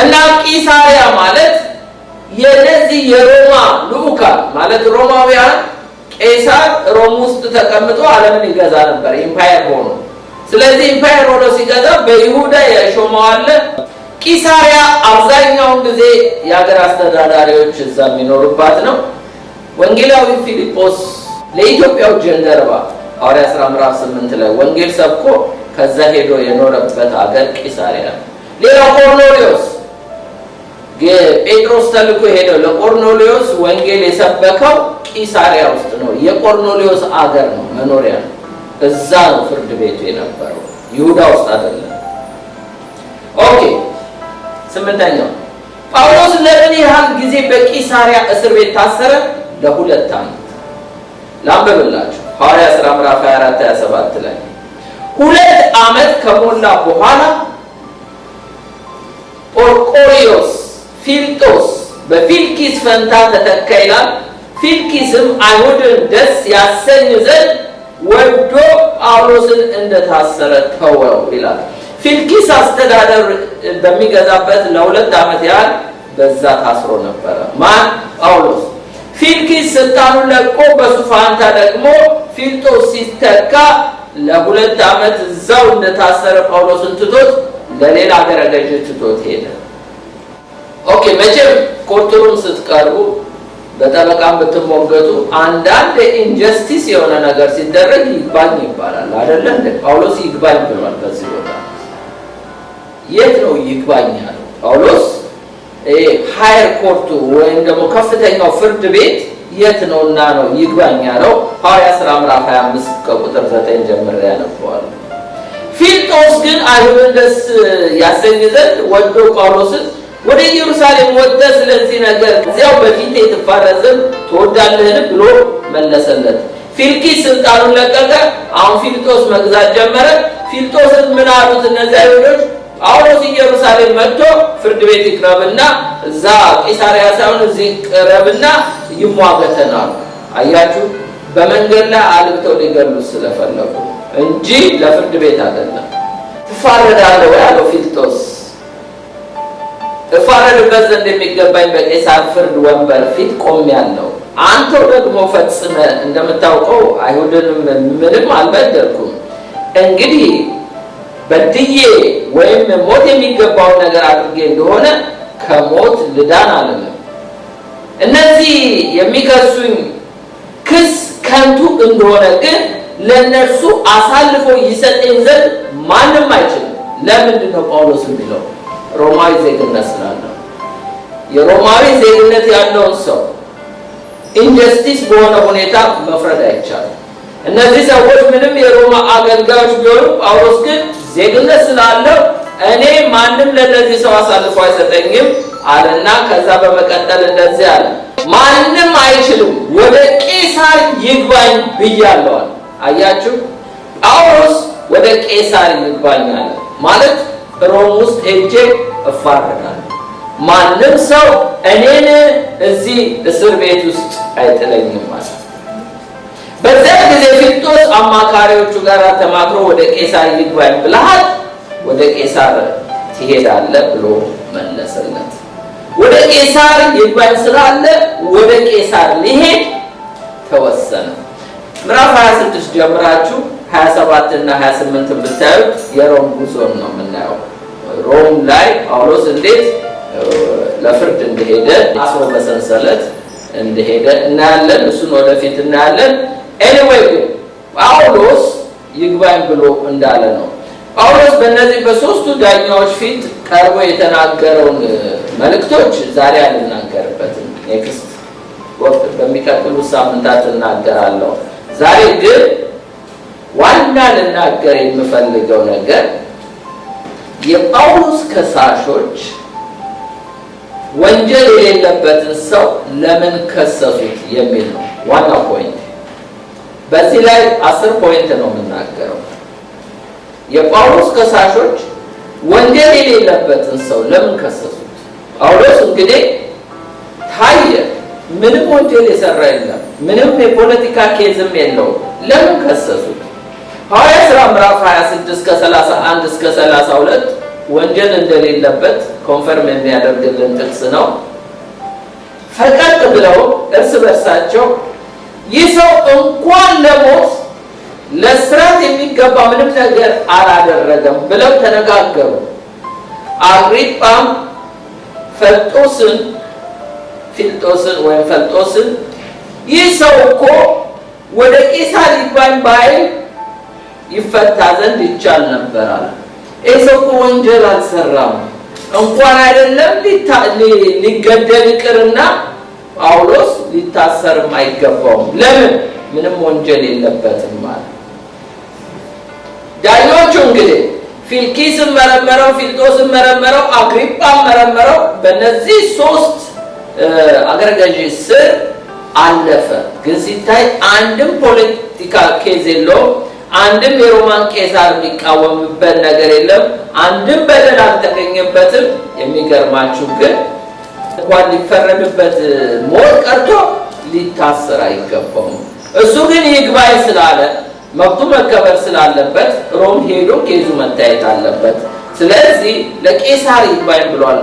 እና ቂሳሪያ ማለት የነዚህ የሮማ ልዑካን ማለት ሮማውያን ቄሳር ሮም ውስጥ ተቀምጦ ዓለምን ይገዛ ነበር ኢምፓየር ሆኖ። ስለዚህ ኢምፓየር ሆኖ ሲገዛ በይሁዳ የሾመው አለ። ቂሳሪያ አብዛኛውን ጊዜ የሀገር አስተዳዳሪዎች እዛ የሚኖሩባት ነው። ወንጌላዊ ፊልጶስ ለኢትዮጵያው ጀንደረባ ሐዋርያት ሥራ ምዕራፍ 8 ላይ ወንጌል ሰብኮ ከዛ ሄዶ የኖረበት ሀገር ቂሳሪያ ነው። ሌላው ቆርኔሌዎስ ጴጥሮስ ተልኮ ሄደው ለቆርኔሌዎስ ወንጌል የሰበከው ቂሳሪያ ውስጥ ነው። የቆርኔሌዎስ አገር ነው፣ መኖሪያ ነው። እዛ ነው ፍርድ ቤቱ የነበረው፣ ይሁዳ ውስጥ አይደለም። ኦኬ፣ ስምንተኛው ጳውሎስ ለምን ያህል ጊዜ በቂሳሪያ እስር ቤት ታሰረ? ለ2 ዓመት። ላንብብላችሁ ሐዋርያት ሥራ ምዕራፍ 24-27 ላይ 2 ዓመት ከሞላ በኋላ ጶርቆሪዮስ ፊልጦስ በፊልኪስ ፈንታ ተተካ ይላል። ፊልኪስም አይሁድን ደስ ያሰኝ ዘንድ ወዶ ጳውሎስን እንደታሰረ ተወው ይላል። ፊልኪስ አስተዳደር በሚገዛበት ለ2 ዓመት ያህል በዛ ታስሮ ነበረ። ማን? ጳውሎስ። ፊልኪስ ስልጣኑን ለቆ በሱ ፋንታ ደግሞ ፊልጦስ ሲተካ ለ2 ዓመት እዛው እንደታሰረ ጳውሎስን ትቶት ለሌላ ሀገረ ገዥ ትቶት ሄደ። ኦኬ፣ መቼም ኮርትሩም ስትቀርቡ በጠበቃም ብትሞገቱ አንዳንድ ኢንጀስቲስ የሆነ ነገር ሲደረግ ይግባኝ ይባላል አይደለ? ጳውሎስ ይግባኝ ብሏል። በዚህ ቦታ የት ነው ይግባኝ ያለው ጳውሎስ? ሃየር ኮርቱ ወይም ደግሞ ከፍተኛው ፍርድ ቤት የት ነውና ነው ይግባኝ ያለው? ሐዋርያት ሥራ ምዕራፍ 25 ከቁጥር 9 ጀምሬ ያነበዋለሁ። ፊልጦስ ግን አይሁድን ደስ ያሰኝ ዘንድ ወዶ ጳውሎስን ወደ ኢየሩሳሌም ወጥተህ ስለዚህ ነገር እዚያው በፊቴ ትፋረድ ዘንድ ትወዳለህን ብሎ መለሰለት። ፊልኪስ ስልጣኑን ለቀቀ። አሁን ፊልጦስ መግዛት ጀመረ። ፊልጦስን ምን አሉት እነዚህ አይሁዶች? ጳውሎስ ኢየሩሳሌም መጥቶ ፍርድ ቤት ይቅረብና እዛ ቂሳሪያ ሳይሆን እዚህ ቅረብና ይሟገተናል። አያችሁ፣ በመንገድ ላይ አልብተው ሊገሉት ስለፈለጉ እንጂ ለፍርድ ቤት አይደለም። ትፋረዳለህ ያለው ፊልጦስ እፋረድበት ዘንድ የሚገባኝ በቄሳር ፍርድ ወንበር ፊት ቆሜያለሁ። አንተው ደግሞ ፈጽመ እንደምታውቀው አይሁድንም ምንም አልበደልኩም። እንግዲህ በድዬ ወይም ሞት የሚገባውን ነገር አድርጌ እንደሆነ ከሞት ልዳን አልልም። እነዚህ የሚከሱኝ ክስ ከንቱ እንደሆነ ግን ለነርሱ አሳልፎ ይሰጠኝ ዘንድ ማንም አይችልም። ለምንድን ነው ጳውሎስ የሚለው? ሮማዊ ዜግነት ስላለው። የሮማዊ ዜግነት ያለውን ሰው ኢንጀስቲስ በሆነ ሁኔታ መፍረድ አይቻልም። እነዚህ ሰዎች ምንም የሮማ አገልጋዮች ቢሆኑ ጳውሎስ ግን ዜግነት ስላለው እኔ ማንም ለነዚህ ሰው አሳልፎ አይሰጠኝም አለና ከዛ በመቀጠል እንደዚህ አለ፣ ማንም አይችልም፣ ወደ ቄሳር ይግባኝ ብያለዋል። አያችሁ፣ ጳውሎስ ወደ ቄሳር ይግባኝ አለ ማለት ሮም ውስጥ ሄጄ እፋረዳለሁ፣ ማንም ሰው እኔን እዚህ እስር ቤት ውስጥ አይጥለኝም ማለት። በዚያ ጊዜ ፊልጦስ አማካሪዎቹ ጋር ተማክሮ ወደ ቄሳር ይግባኝ ብለሃል፣ ወደ ቄሳር ትሄዳለህ ብሎ መለሰለት። ወደ ቄሳር ይግባኝ ስላለ ወደ ቄሳር ሊሄድ ተወሰነ። ምዕራፍ 26 ጀምራችሁ 27 እና 28 ብታዩት የሮም ጉዞን ነው የምናየው። ሮም ላይ ጳውሎስ እንዴት ለፍርድ እንደሄደ አስሮ በሰንሰለት እንደሄደ እናያለን። እሱን ወደፊት እናያለን። ኤኒዌይ ጳውሎስ ይግባኝ ብሎ እንዳለ ነው። ጳውሎስ በእነዚህ በሶስቱ ዳኛዎች ፊት ቀርቦ የተናገረውን መልእክቶች ዛሬ አልናገርበትም። ኔክስት ወቅት በሚቀጥሉ ሳምንታት እናገራለሁ። ዛሬ ግን ዋና ልናገር የምፈልገው ነገር የጳውሎስ ከሳሾች ወንጀል የሌለበትን ሰው ለምን ከሰሱት የሚል ነው ዋናው ፖይንት። በዚህ ላይ 10 ፖይንት ነው የምናገረው። የጳውሎስ ከሳሾች ወንጀል የሌለበትን ሰው ለምን ከሰሱት? ጳውሎስ እንግዲህ ታየ፣ ምንም ወንጀል የሰራ የለም፣ ምንም የፖለቲካ ኬዝም የለው። ለምን ከሰሱት? ሐዋርያት ሥራ ምዕራፍ 26 ከ31 እስከ 32 ወንጀል እንደሌለበት ኮንፈርም የሚያደርግልን ጥቅስ ነው። ፈቀቅ ብለው እርስ በርሳቸው ይህ ሰው እንኳን ለሞት ለእስራት የሚገባ ምንም ነገር አላደረገም ብለው ተነጋገሩ። አግሪጳም ፊልጦስን ይህ ሰው እኮ ወደ ቄሳር ይግባኝ ባይል ይፈታ ዘንድ ይቻል ነበር አለ። ይህ ሰው እኮ ወንጀል አልሰራም፣ እንኳን አይደለም ሊገደል ይቅርና ጳውሎስ ሊታሰርም አይገባውም። ለምን? ምንም ወንጀል የለበትም ማለት። ዳኞቹ እንግዲህ ፊልኪስን መረመረው፣ ፊልጦስን መረመረው፣ አግሪጳን መረመረው። በእነዚህ 3 አገረ ገዢ ስር አለፈ። ግን ሲታይ አንድም ፖለቲካል ኬዝ የለውም። አንድም የሮማን ቄሳር የሚቃወምበት ነገር የለም። አንድም በደል አልተገኘበትም። የሚገርማችሁ ግን እንኳን ሊፈረድበት ሞት ቀርቶ ሊታሰር አይገባውም። እሱ ግን ይግባኝ ስላለ መብቱ መከበር ስላለበት ሮም ሄዶ ኬዙ መታየት አለበት። ስለዚህ ለቄሳር ይግባኝ ብሏል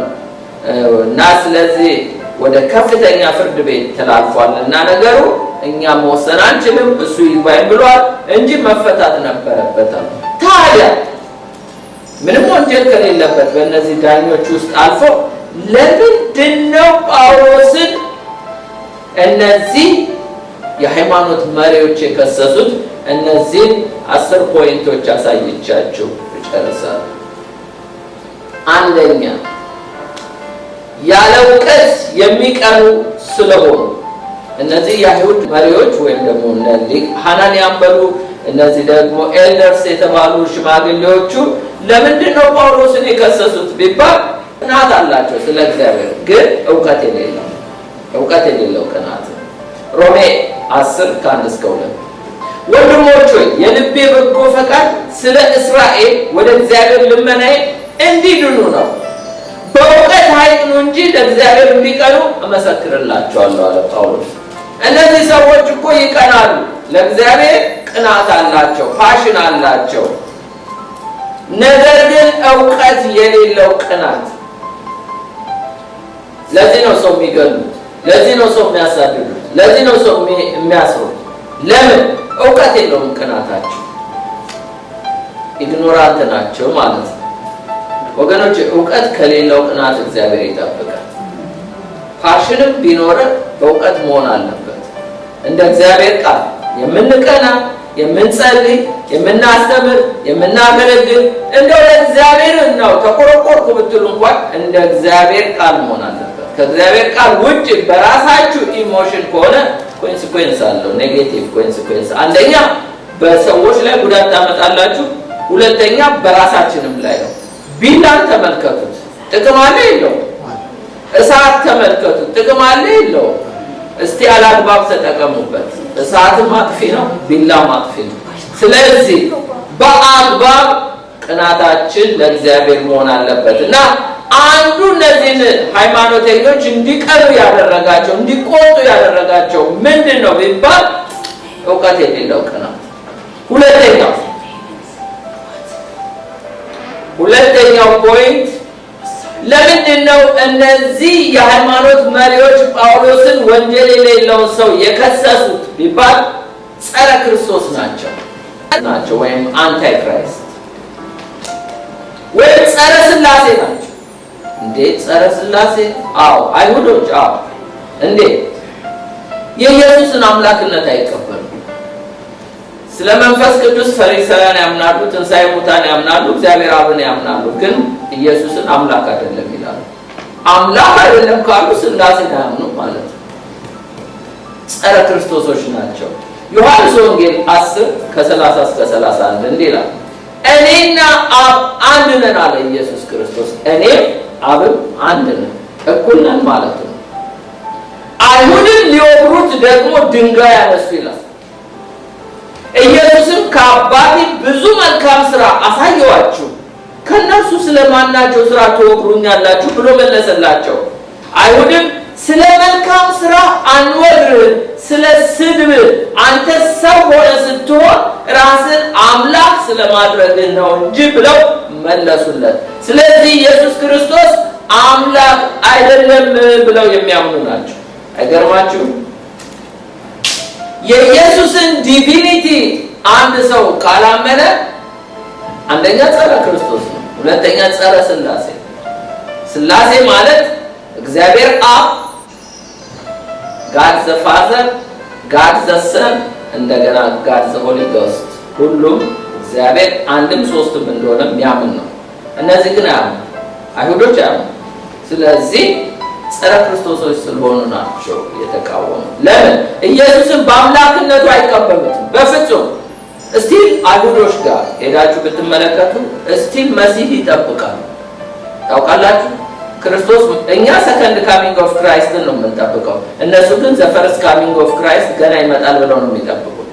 እና ስለዚህ ወደ ከፍተኛ ፍርድ ቤት ተላልፏል እና ነገሩ እኛ መወሰን አንችልም። እሱ ይግባኝ ብሏል እንጂ መፈታት ነበረበት። ታዲያ ምንም ወንጀል ከሌለበት በእነዚህ ዳኞች ውስጥ አልፎ ለምንድነው ጳውሎስን እነዚህ የሃይማኖት መሪዎች የከሰሱት? እነዚህን 10 ፖይንቶች አሳይቻችሁ እጨርሳለሁ። አንደኛ ያለ እውቀት የሚቀኑ ስለሆኑ እነዚህ የአይሁድ መሪዎች ወይም ደግሞ ሐናንያን በሉ እነዚህ ደግሞ ኤልደርስ የተባሉ ሽማግሌዎቹ ለምንድነው ጳውሎስን የከሰሱት ቢባል ቅናት አላቸው ስለ እግዚአብሔር፣ ግን እውቀት የሌለው ቅናት። ሮሜ 10:1-2 ወንድሞች ሆይ የልቤ በጎ ፈቃድ ስለ እስራኤል ወደ እግዚአብሔር ልመናዬ እንዲድኑ ነው። በእውቀት አይቅኑ እንጂ ለእግዚአብሔር እንዲቀኑ እመሰክርላቸዋለሁ አለ ጳውሎስ። እነዚህ ሰዎች እኮ ይቀናሉ፣ ለእግዚአብሔር ቅናት አላቸው፣ ፓሽን አላቸው። ነገር ግን እውቀት የሌለው ቅናት። ለዚህ ነው ሰው የሚገሉት፣ ለዚህ ነው ሰው የሚያሳድዱት፣ ለዚህ ነው ሰው የሚያስሩት። ለምን? እውቀት የለውም ቅናታቸው። ኢግኖራንት ናቸው ማለት ነው። ወገኖች እውቀት ከሌለው ቅናት እግዚአብሔር ይጠብቃል። ፓሽንም ቢኖር በእውቀት መሆን አለበት። እንደ እግዚአብሔር ቃል የምንቀና፣ የምንጸልይ፣ የምናስተምር፣ የምናገለግል እንደው ለእግዚአብሔር ነው ተቆርቆርኩ ብትሉ እንኳን እንደ እግዚአብሔር ቃል መሆን አለበት። ከእግዚአብሔር ቃል ውጭ በራሳችሁ ኢሞሽን ከሆነ ኮንሲኩዌንስ አለው፣ ኔጌቲቭ ኮንሲኩዌንስ። አንደኛ በሰዎች ላይ ጉዳት ታመጣላችሁ፣ ሁለተኛ በራሳችንም ላይ ነው። ቢላን ተመልከቱት፣ ጥቅም አለ የለው? እሳት ተመልከቱት፣ ጥቅም አለ የለው? እስቲ አላግባብ ተጠቀሙበት። እሳትም ማጥፊ ነው፣ ቢላም ማጥፊ ነው። ስለዚህ በአግባብ ቅናታችን ለእግዚአብሔር መሆን አለበት እና አንዱ እነዚህን ሃይማኖተኞች እንዲቀሩ ያደረጋቸው፣ እንዲቆጡ ያደረጋቸው ምንድን ነው ቢባል እውቀት የሌለው ቅናት። ሁለተኛው ፖይንት ለምንድን ነው እነዚህ የሃይማኖት መሪዎች ጳውሎስን ወንጀል የሌለውን ሰው የከሰሱት ቢባል ጸረ ክርስቶስ ናቸው ወይም አንታይ ክራይስት ወይም ጸረ ስላሴ ናቸው። እንዴ እንዴት ጸረ ሥላሴ? አዎ አይሁዶች አዎ እንዴት የኢየሱስን አምላክነት አይቀበሉም? ስለ መንፈስ ቅዱስ ፈሪሳውያን ያምናሉ፣ ትንሣኤ ሙታን ያምናሉ፣ እግዚአብሔር አብን ያምናሉ፣ ግን ኢየሱስን አምላክ አይደለም ይላሉ። አምላክ አይደለም ካሉ ሥላሴን አያምኑም ማለት ነው። ጸረ ክርስቶሶች ናቸው። ዮሐንስ ወንጌል 10:30 እስከ 31 እንዲህ ይላል፣ እኔና አብ አንድ ነን አለ ኢየሱስ ክርስቶስ። እኔም አብም አንድ ነን፣ እኩል ነን ማለት ነው። አይሁድን ሊወግሩት ደግሞ ድንጋይ ያነሱ ይላል። ኢየሱስም ከአባቴ ብዙ መልካም ሥራ አሳየዋችሁ፣ ከእነርሱ ስለማናቸው ሥራ ትወግሩኛላችሁ ብሎ መለሰላቸው። አይሁድም ስለ መልካም ሥራ አንወግርህም፣ ስለ ስድብ አንተ ሰው ሆነ ስትሆን ራስን አምላክ ስለማድረግህ ነው እንጂ ብለው መለሱለት። ስለዚህ ኢየሱስ ክርስቶስ አምላክ አይደለም ብለው የሚያምኑ ናቸው። አይገርማችሁም? የኢየሱስን ዲቪኒቲ አንድ ሰው ካላመነ አንደኛ ጸረ ክርስቶስ ነው፣ ሁለተኛ ጸረ ሥላሴ። ሥላሴ ማለት እግዚአብሔር አብ፣ ጋድ ዘ ፋዘር፣ ጋድ ዘ ሰን፣ እንደገና ጋድ ዘ ሆሊ ጎስት፣ ሁሉም እግዚአብሔር አንድም ሶስትም እንደሆነ የሚያምን ነው። እነዚህ ግን አያምኑ፣ አይሁዶች አያምኑ። ስለዚህ ጸረ ክርስቶሶች ስለሆኑ ናቸው የተቃወሙ። ለምን? ኢየሱስን በአምላክነቱ አይቀበሉትም በፍጹም። እስቲል አይሁዶች ጋር ሄዳችሁ ብትመለከቱ እስቲል መሲህ ይጠብቃሉ። ታውቃላችሁ ክርስቶስ እኛ ሰከንድ ካሚንግ ኦፍ ክራይስትን ነው የምንጠብቀው፣ እነሱ ግን ዘ ፈርስት ካሚንግ ኦፍ ክራይስት ገና ይመጣል ብለው ነው የሚጠብቁት።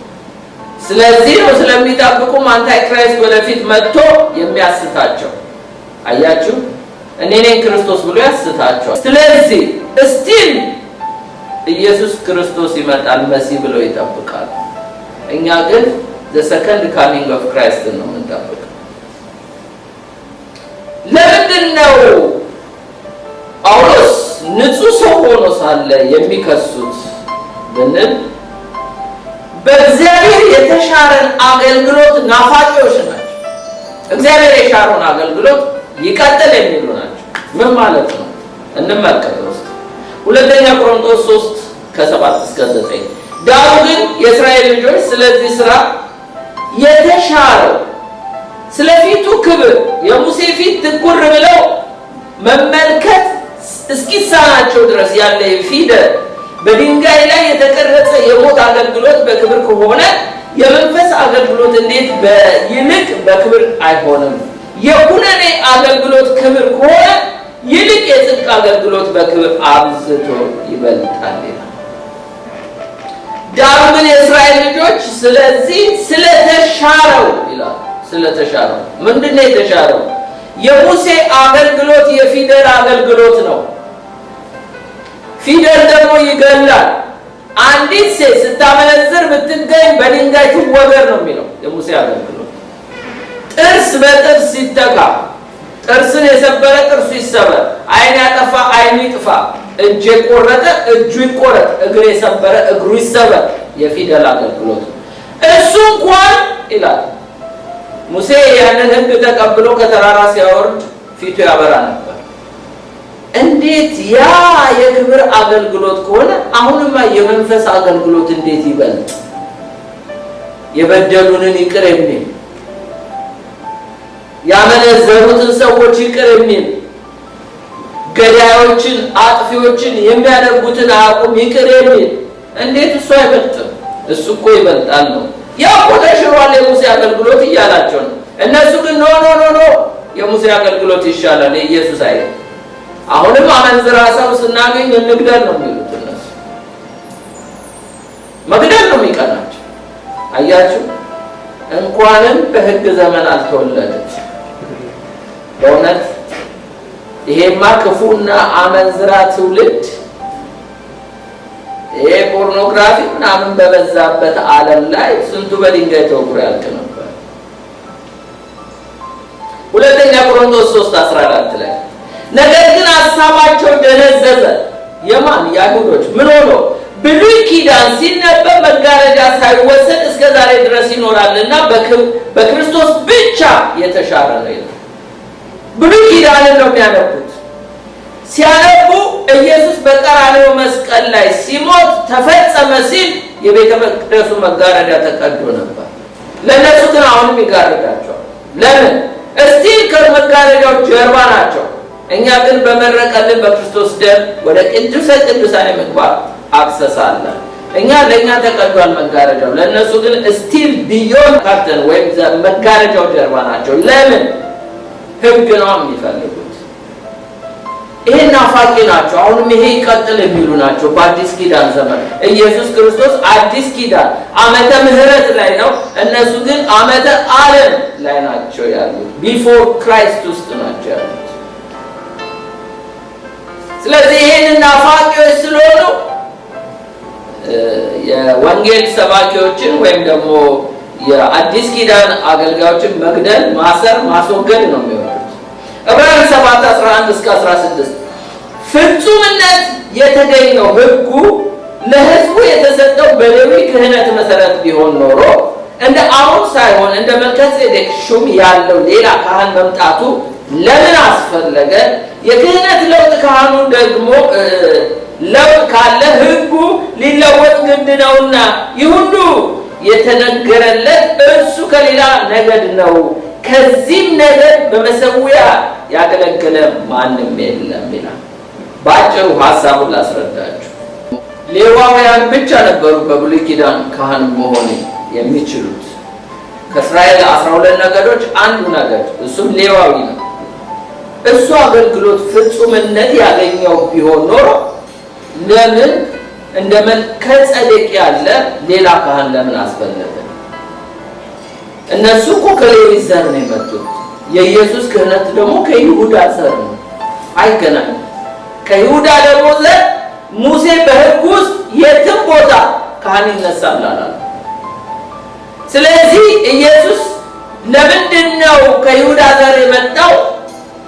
ስለዚህ ነው ስለሚጠብቁም አንታይ ክራይስት ወደፊት መጥቶ የሚያስታቸው። አያችሁ እኔ ነኝ ክርስቶስ ብሎ ያስታቸዋል። ስለዚህ እስቲል ኢየሱስ ክርስቶስ ይመጣል መሲህ ብለው ይጠብቃሉ። እኛ ግን the second coming of Christ ነው የምንጠብቀው። ለምንድን ነው ጳውሎስ ንጹህ ሰው ሆኖ ሳለ የሚከሱት ብንል በእግዚአብሔር የተሻረን አገልግሎት ናፋቂዎች ናቸው። እግዚአብሔር የሻረውን አገልግሎት ይቀጥል የሚሉ ናቸው። ምን ማለት ነው? እንመልከተው እስኪ። ሁለተኛ ቆሮንቶስ 3:7 እስከ 9 ዳሩ ግን የእስራኤል ልጆች ስለዚህ ሥራ የተሻረው ስለፊቱ ክብር የሙሴ ፊት ትኩር ብለው መመልከት እስኪሳናቸው ድረስ ያለ ፊደል በድንጋይ ላይ የተቀረጸ የሞት አገልግሎት በክብር ከሆነ የመንፈስ አገልግሎት እንዴት ይልቅ በክብር አይሆንም? የኩነኔ አገልግሎት ክብር ከሆነ ይልቅ የጽድቅ አገልግሎት በክብር አብዝቶ ይበልጣል ይላል። ዳሩ ግን የእስራኤል ልጆች ስለዚህ ስለተሻረው ይላል። ስለተሻረው ምንድን ነው የተሻረው? የሙሴ አገልግሎት የፊደል አገልግሎት ነው። ፊደል ደግሞ ይገላል። አንዲት ሴት ስታመነዝር ብትገኝ በድንጋይ ትወገር ነው የሚለው የሙሴ አገልግሎት። ጥርስ በጥርስ ይተካ፣ ጥርስን የሰበረ ጥርሱ ይሰበር፣ ዓይን ያጠፋ ዓይኑ ይጥፋ፣ እጅ የቆረጠ እጁ ይቆረጥ፣ እግር የሰበረ እግሩ ይሰበር የፊደል አገልግሎት። እሱ እንኳን ይላል ሙሴ ያንን ሕግ ተቀብሎ ከተራራ ሲያወርድ ፊቱ ያበራ ነበር። እንዴት ያ የክብር አገልግሎት ከሆነ አሁንማ የመንፈስ አገልግሎት እንዴት ይበልጥ? የበደሉንን ይቅር የሚል ያመነዘሩትን ሰዎች ይቅር የሚል ገዳዮችን አጥፊዎችን የሚያደርጉትን አቁም ይቅር የሚል እንዴት እሱ አይበልጥም? እሱ እኮ ይበልጣል ነው። ያ እኮ ተሽሯል የሙሴ አገልግሎት እያላቸው ነው። እነሱ ግን ኖ ኖ ኖ ኖ የሙሴ አገልግሎት ይሻላል የኢየሱስ አይደል። አሁንም አመንዝራ ሰው ስናገኝ እንግደል ነው የሚሉት እነሱ። መግደል ነው የሚቀናቸው። አያችሁ እንኳንም በሕግ ዘመን አልተወለደች። በእውነት ይሄማ ክፉና አመንዝራ ትውልድ ይሄ ፖርኖግራፊ ምናምን በበዛበት ዓለም ላይ ስንቱ በድንጋይ ተወግሮ ያልቅ ነበር። ሁለተኛ ቆሮንቶስ 3:14 ላይ ነገር ግን ሐሳባቸው ደነዘዘ። የማን? የአይሁዶች። ምን ሆኖ? ብሉይ ኪዳን ሲነበብ መጋረጃ ሳይወሰድ እስከ ዛሬ ድረስ ይኖራልና በክርስቶስ ብቻ የተሻረ ነው ይላል። ብሉይ ኪዳንን ነው የሚያነቡት። ሲያነቡ ኢየሱስ በቀራንዮ መስቀል ላይ ሲሞት ተፈጸመ ሲል የቤተ መቅደሱ መጋረጃ ተቀዶ ነበር። ለነሱ ግን አሁንም ይጋርዳቸዋል። ለምን? እስቲ ከመጋረጃው ጀርባ ናቸው። እኛ ግን በመረቀልን በክርስቶስ ደም ወደ ቅዱሰ ቅዱሳን መግባት አክሰስ አለ። ለእኛ ተቀዷል መጋረጃው። ለነሱ ግን ስቲል ቢዮንድ ካርተን ወይም መጋረጃው ጀርባ ናቸው። ለምን? ሕግ ነው የሚፈልጉት። ይሄ ናፋቂ ናቸው። አሁንም ይሄ ይቀጥል የሚሉ ናቸው። በአዲስ ኪዳን ዘመን ኢየሱስ ክርስቶስ አዲስ ኪዳን ዓመተ ምሕረት ላይ ነው። እነሱ ግን ዓመተ ዓለም ላይ ናቸው ያሉት። ቢፎር ክራይስት ውስጥ ናቸው ያሉት። ስለዚህ ይሄን ናፋቂዎች ስለሆኑ የወንጌል ሰባኪዎችን ወይም ደግሞ የአዲስ ኪዳን አገልጋዮችን መግደል፣ ማሰር፣ ማስወገድ ነው የሚሆኑት። ዕብራውያን 7:11-16 ፍጹምነት የተገኘው ሕጉ ለሕዝቡ የተሰጠው በሌዊ ክህነት መሰረት ቢሆን ኖሮ እንደ አሮን ሳይሆን እንደ መልከጼዴቅ ሹም ያለው ሌላ ካህን መምጣቱ ለምን አስፈለገ? የክህነት ለውጥ ካህኑ ደግሞ ለውጥ ካለ ሕጉ ሊለወጥ ግድ ነውና፣ ይህ ሁሉ የተነገረለት እርሱ ከሌላ ነገድ ነው። ከዚህም ነገድ በመሰዊያ ያገለገለ ማንም የለም ይላል። በአጭሩ ሐሳቡን ላስረዳችሁ። ሌዋውያን ብቻ ነበሩ በብሉይ ኪዳን ካህን መሆን የሚችሉት። ከእስራኤል 12 ነገዶች አንዱ ነገድ እሱም ሌዋዊ ነው። እሱ አገልግሎት ፍጹምነት ያገኘው ቢሆን ኖሮ ለምን እንደ መልከጼዴቅ ያለ ሌላ ካህን ለምን አስፈለገ? እነሱ እኮ ከሌዊ ዘር ነው የመጡት። የኢየሱስ ክህነት ደግሞ ከይሁዳ ዘር ነው። አይገናኝም። ከይሁዳ ደግሞ ዘር ሙሴ በሕግ ውስጥ የትም ቦታ ካህን ይነሳል አላለም። ስለዚህ ኢየሱስ ለምንድን ነው ከይሁዳ ዘር የመጣው?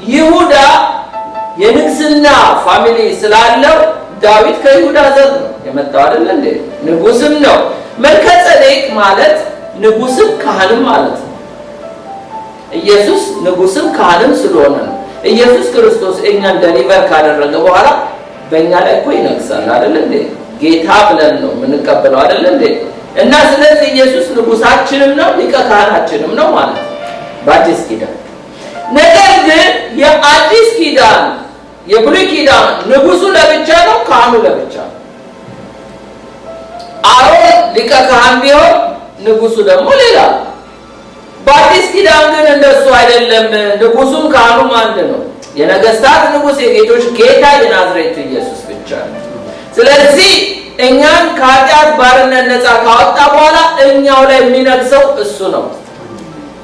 ይሁዳ የንግስና ፋሚሊ ስላለው ዳዊት ከይሁዳ ዘር ነው የመጣው አይደል እንዴ? ንጉስም ነው። መልከጼዴቅ ማለት ንጉስም ካህንም ማለት ነው። ኢየሱስ ንጉስም ካህንም ስለሆነ ነው። ኢየሱስ ክርስቶስ እኛን ደሊቨር ካደረገ በኋላ በእኛ ላይ እኮ ይነግሳል አይደል እንዴ? ጌታ ብለን ነው የምንቀበለው አይደል እንዴ? እና ስለዚህ ኢየሱስ ንጉሳችንም ነው ሊቀ ካህናችንም ነው ማለት ነው በአዲስ ኪዳን። ነገር ግን የአዲስ ኪዳን የብሉይ ኪዳን ንጉሱ ለብቻ ነው፣ ካህኑ ለብቻ ነው። አሮን ሊቀ ካህን ቢሆን ንጉሱ ደግሞ ሌላ። በአዲስ ኪዳን ግን እንደሱ አይደለም። ንጉሱም ካህኑም አንድ ነው። የነገስታት ንጉስ የጌቶች ጌታ የናዝሬቱ ኢየሱስ ብቻ ነው። ስለዚህ እኛን ከኃጢአት ባርነት ነፃ ካወጣ በኋላ እኛው ላይ የሚነግሰው እሱ ነው።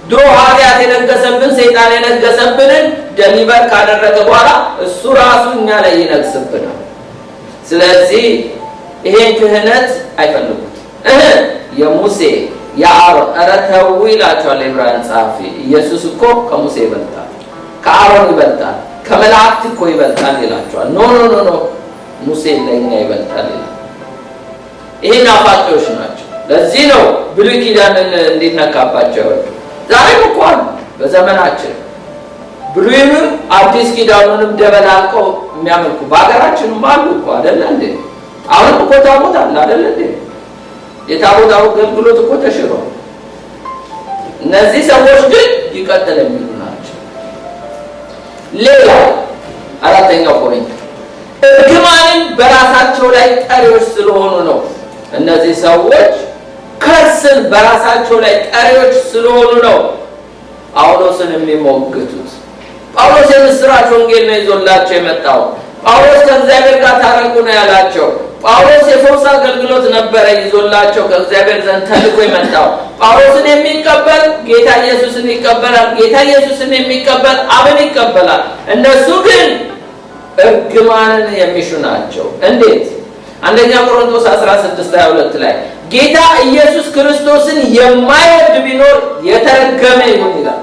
ድሮ ኃጢአት የነገሰብን ሰይጣን የነገሰብንን ደሊቨር ካደረገ በኋላ እሱ ራሱ እኛ ላይ ይነግስብናል። ስለዚህ ይሄን ክህነት አይፈልጉት። የሙሴ የአሮን ኧረ ተው ይላቸዋል ዕብራውያን ጸሐፊ። ኢየሱስ እኮ ከሙሴ ይበልጣል፣ ከአሮን ይበልጣል፣ ከመላእክት እኮ ይበልጣል ይላቸዋል። ኖ ኖ ኖ ኖ ሙሴ ለኛ ይበልጣል ይላል። ይሄ ናፋቂዎች ናቸው። ለዚህ ነው ብሉይ ኪዳንን እንዲነካባቸው ያወጡ። ዛሬም እኮ አሉ በዘመናችን ብሉይንም አዲስ ኪዳኑንም ደበላልቀው የሚያመልኩ በሀገራችንም አሉ እኮ አይደለ እንዴ? አሁን እኮ ታቦት አለ አይደለ እንዴ? የታቦት አገልግሎት እኮ ተሽሮ፣ እነዚህ ሰዎች ግን ይቀጥል የሚሉ ናቸው። ሌላ አራተኛው ፖይንት እርግማንን በራሳቸው ላይ ጠሪዎች ስለሆኑ ነው። እነዚህ ሰዎች ከርስን በራሳቸው ላይ ጠሪዎች ስለሆኑ ነው ጳውሎስን የሚሞግቱት። ጳውሎስ የምስራች ወንጌል ነው ይዞላቸው የመጣው። ጳውሎስ ከእግዚአብሔር ጋር ታረቁ ነው ያላቸው። ጳውሎስ የፈውስ አገልግሎት ነበረ ይዞላቸው ከእግዚአብሔር ዘንድ ተልኮ የመጣው። ጳውሎስን የሚቀበል ጌታ ኢየሱስን ይቀበላል፣ ጌታ ኢየሱስን የሚቀበል አብን ይቀበላል። እነሱ ግን እርግማንን የሚሹ ናቸው። እንዴት? አንደኛ ቆሮንቶስ 16:22 ላይ ጌታ ኢየሱስ ክርስቶስን የማይወድ ቢኖር የተረገመ ይሁን ይላል።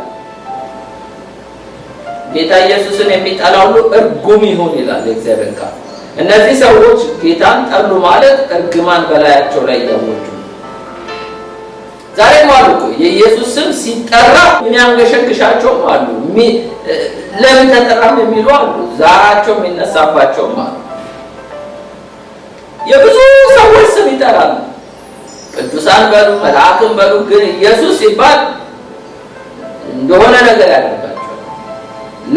ጌታ ኢየሱስን የሚጠላ ሁሉ እርጉም ይሁን ይላል የእግዚአብሔር ቃል። እነዚህ ሰዎች ጌታን ጠሉ ማለት እርግማን በላያቸው ላይ ያወጁ። ዛሬም አሉ እኮ የኢየሱስ ስም ሲጠራ የሚያንገሸግሻቸውም አሉ፣ ለምን ተጠራም የሚሉ አሉ። ዛራቸው የሚነሳባቸውም አሉ። የብዙ ሰዎች ስም ይጠራሉ። ቅዱሳን በሉ መልአክም በሉ፣ ግን ኢየሱስ ሲባል እንደሆነ ነገር ያደርጋቸዋል።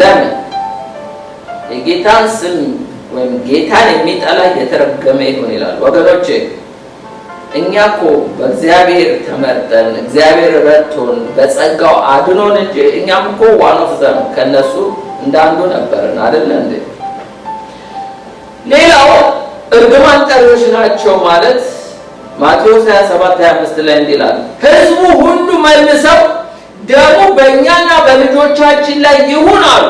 ለምን? የጌታን ስም ወይም ጌታን የሚጠላ የተረገመ ይሁን ይላል። ወገኖቼ እኛ እኮ በእግዚአብሔር ተመርጠን እግዚአብሔር ረድቶን በጸጋው አድኖን እንጂ እኛም እኮ ዋን ኦፍ ዘም ከነሱ እንዳንዱ ነበርን አይደል እንዴ? ሌላው እርግማን ጠሪዎች ናቸው ማለት ማቴዎስ 27:25 ላይ እንዲላል ሕዝቡ ሁሉ መልሰው ደሙ በእኛና በልጆቻችን ላይ ይሁን አሉ።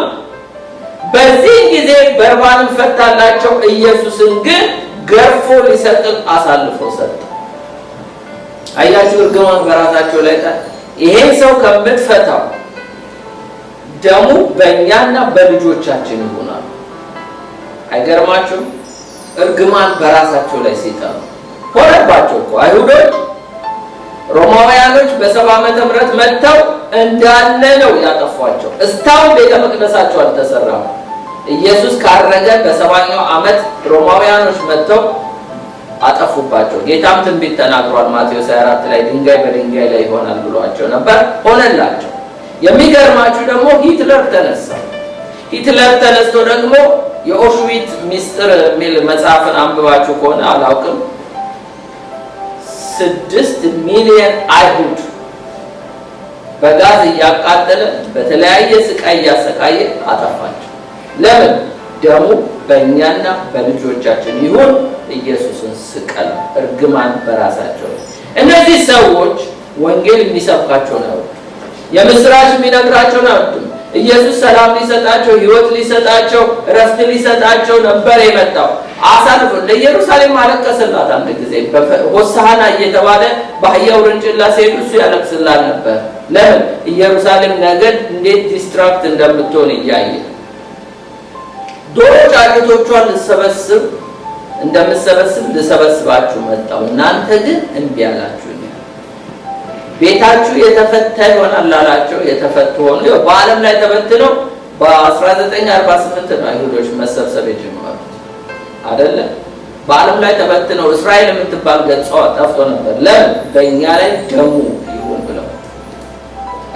በዚህ ጊዜ በርባንን ፈታላቸው፣ ኢየሱስን ግን ገርፎ ሊሰቅል አሳልፎ ሰጠ። አያችሁ፣ እርግማን በራሳቸው ላይ ይሄን ሰው ከምትፈታው ደሙ በእኛና በልጆቻችን ይሆናል። አይገርማችሁም? እርግማን በራሳቸው ላይ ሲጠሩ ሆነባቸው እኮ አይሁዶች ሮማውያኖች በ70 ዓመተ ምህረት መጥተው እንዳለ ነው ያጠፏቸው። እስካሁን ቤተ መቅደሳቸው አልተሰራም። ኢየሱስ ካረገ በ70ኛው ዓመት ሮማውያኖች መጥተው አጠፉባቸው። ጌታም ትንቢት ተናግሯል። ማቴዎስ 24 ላይ ድንጋይ በድንጋይ ላይ ይሆናል ብሏቸው ነበር፣ ሆነላቸው። የሚገርማችሁ ደግሞ ሂትለር ተነሳ። ሂትለር ተነስቶ ደግሞ የኦሽዊት ሚስጥር የሚል መጽሐፍን አንብባችሁ ከሆነ አላውቅም፣ 6 ሚሊዮን አይሁድ በጋዝ እያቃጠለ በተለያየ ስቃይ እያሰቃየ አጠፋቸው። ለምን? ደሙ በእኛና በልጆቻችን ይሁን፣ ኢየሱስን ስቀል። እርግማን በራሳቸው። እነዚህ ሰዎች ወንጌል የሚሰብካቸው ነው፣ የምስራች የሚነግራቸው ነው። ኢየሱስ ሰላም ሊሰጣቸው፣ ሕይወት ሊሰጣቸው፣ እረፍት ሊሰጣቸው ነበር የመጣው። አሳልፎ ለኢየሩሳሌም አለቀሰላት። አንድ ጊዜ ሆሳዕና እየተባለ በአህያ ውርንጭላ ሲሄዱ እሱ ያለቅስላት ነበር። ለምን? ኢየሩሳሌም ነገድ እንዴት ዲስትራክት እንደምትሆን እያየ ዶሮ ጫጩቶቿን እንደምሰበስብ ልሰበስባችሁ መጣሁ፣ እናንተ ግን እምቢ አላችሁ። ቤታችሁ የተፈታ ይሆናል አላቸው። የተፈቱ ሆኑ። በዓለም ላይ ተበትነው በ1948 ነው አይሁዶች መሰብሰብ የጀመሩት አይደለ? በዓለም ላይ ተበትነው እስራኤል የምትባል ገጿ ጠፍቶ ነበር። ለምን? በእኛ ላይ ደሙ ይሁን ብለው።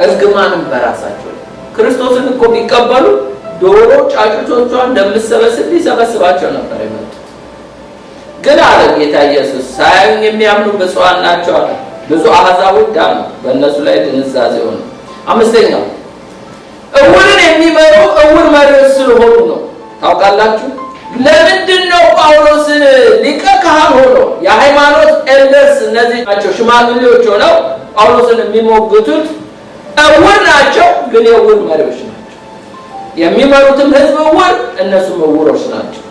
እርግማንም በራሳቸው ክርስቶስን እኮ ቢቀበሉ ዶሮ ጫጩቶቿን እንደምሰበስብ ሊሰበስባቸው ነበር የመጡት። ግን አለ ጌታ ኢየሱስ ሳያዩኝ የሚያምኑ ብፁዓን ናቸው አለ። ብዙ አሕዛቦች ዳኑ፣ በእነሱ ላይ ድንዛዜ ሆነ። አምስተኛው እውርን የሚመሩ እውር መሪዎች ስለሆኑ ነው። ታውቃላችሁ ለምንድን ነው ጳውሎስን ሊቀ ካህን ሆኖ የሃይማኖት ኤልደርስ እነዚህ ናቸው ሽማግሌዎች ሆነው ጳውሎስን የሚሞግቱት? እውር ናቸው፣ ግን የእውር መሪዎች ናቸው። የሚመሩትም ሕዝብ እውር፣ እነሱም እውሮች ናቸው።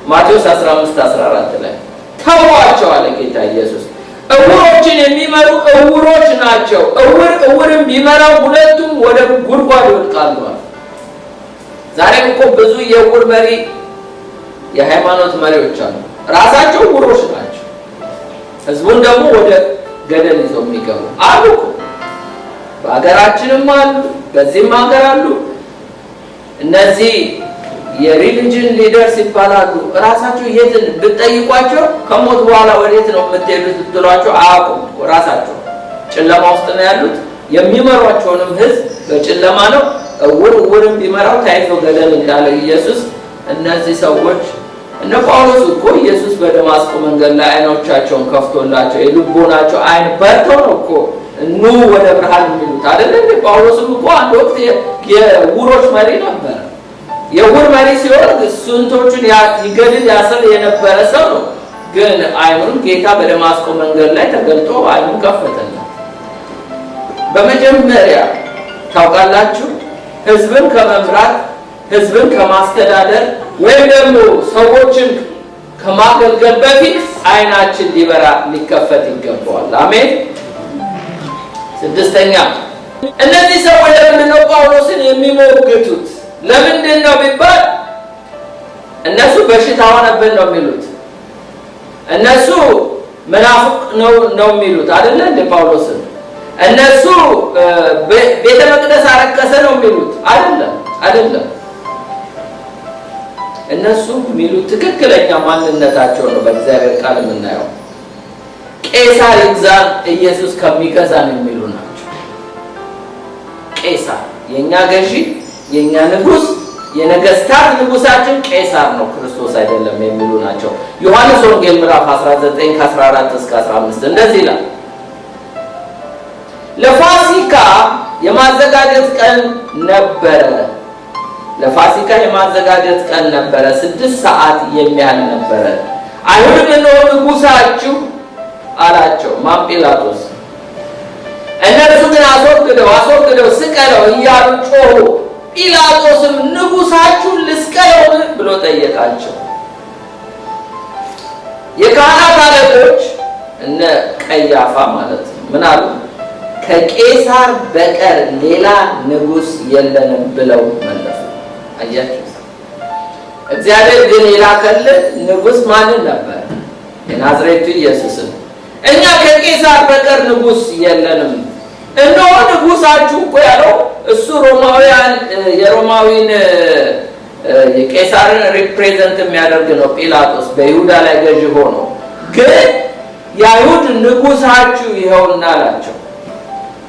ማቴዎስ 15:14 ላይ ተዋቸው አለ ጌታ ኢየሱስ። እውሮችን የሚመሩ እውሮች ናቸው። እውርም ቢመራው ሁለቱም ወደ ጉድጓድ ይወድቃሉ። ዛሬም እኮ ብዙ የእውር መሪ የሃይማኖት መሪዎች አሉ፣ ራሳቸው እውሮች ናቸው። ህዝቡን ደግሞ ወደ ገደል ይዘው የሚገቡ አሉ እኮ። በሀገራችንም አሉ፣ በዚህም ሀገር አሉ። እነዚህ የሪሊጅን ሊደርስ ይባላሉ። ራሳቸው የትን ብትጠይቋቸው ከሞት በኋላ ወዴት ነው የምትሄዱት ብትሏቸው አያውቁም። ራሳቸው ጨለማ ውስጥ ነው ያሉት። የሚመሯቸውንም ህዝብ በጨለማ ነው። እውርም ቢመራው ታይቶ ገደል እንዳለ ኢየሱስ። እነዚህ ሰዎች እነ ጳውሎስ እኮ ኢየሱስ በደማስቆ መንገድ ላይ አይኖቻቸውን ከፍቶላቸው የልቦናቸው አይን በርቶ ነው እኮ ኑ ወደ ብርሃን የሚሉት አይደል እንዴ? ጳውሎስም እኮ አንድ ወቅት የእውሮች መሪ ነበር። የእውር መሪ ሲሆን ስንቶቹን ይገድል ያስር የነበረ ሰው ነው። ግን አይኑን ጌታ በደማስቆ መንገድ ላይ ተገልጦ አይኑን ከፈተለት። በመጀመሪያ ታውቃላችሁ ህዝብን ከመምራት ህዝብን ከማስተዳደር ወይም ደግሞ ሰዎችን ከማገልገል በፊት አይናችን ሊበራ ሊከፈት ይገባዋል። አሜን። ስድስተኛ እነዚህ ሰዎች ለምንድን ነው ጳውሎስን የሚሞግቱት? ለምንድን ነው ቢባል እነሱ በሽታ ሆነብን ነው የሚሉት። እነሱ መናፍቅ ነው የሚሉት አይደለ እንደ ጳውሎስን። እነሱ ቤተ መቅደስ አረከሰ ነው የሚሉት። አይደለም። እነሱ የሚሉት ትክክለኛ ማንነታቸው ነው በእግዚአብሔር ቃል የምናየው። ቄሳር ይግዛን ኢየሱስ ከሚገዛን የሚሉ ናቸው። ቄሳር የኛ ገዢ፣ የኛ ንጉስ፣ የነገስታት ንጉሳችን ቄሳር ነው ክርስቶስ አይደለም የሚሉ ናቸው። ዮሐንስ ወንጌል ምዕራፍ 19 ከ14 እስከ 15 እንደዚህ ይላል። ለፋሲካ የማዘጋጀት ቀን ነበረ። 6 ሰዓት የሚያህል ነበረ። አይሁድ ነው ንጉሳችሁ አላቸው። ማን? ጲላጦስ። እነርሱ ግን አስወግደው ስቀለው እያሉ ጮሁ። ጲላጦስም ንጉሳችሁን ልስቀለው ብሎ ጠየቃቸው። የካህናት አለቆች እነ ቀያፋ ማለት ነው ምን አሉ? ከቄሳር በቀር ሌላ ንጉስ የለንም ብለው መለሱ። አያችሁ፣ እግዚአብሔር ግን የላከልን ንጉስ ማንን ነበር? የናዝሬቱ ኢየሱስን። እኛ ከቄሳር በቀር ንጉስ የለንም። እነሆ ንጉሳችሁ እኮ ያለው እሱ የሮማዊን የቄሳርን ሪፕሬዘንት የሚያደርግ ነው። ጲላጦስ በይሁዳ ላይ ገዢ ሆኖ ግን የአይሁድ ንጉሳችሁ ይኸውና አላቸው።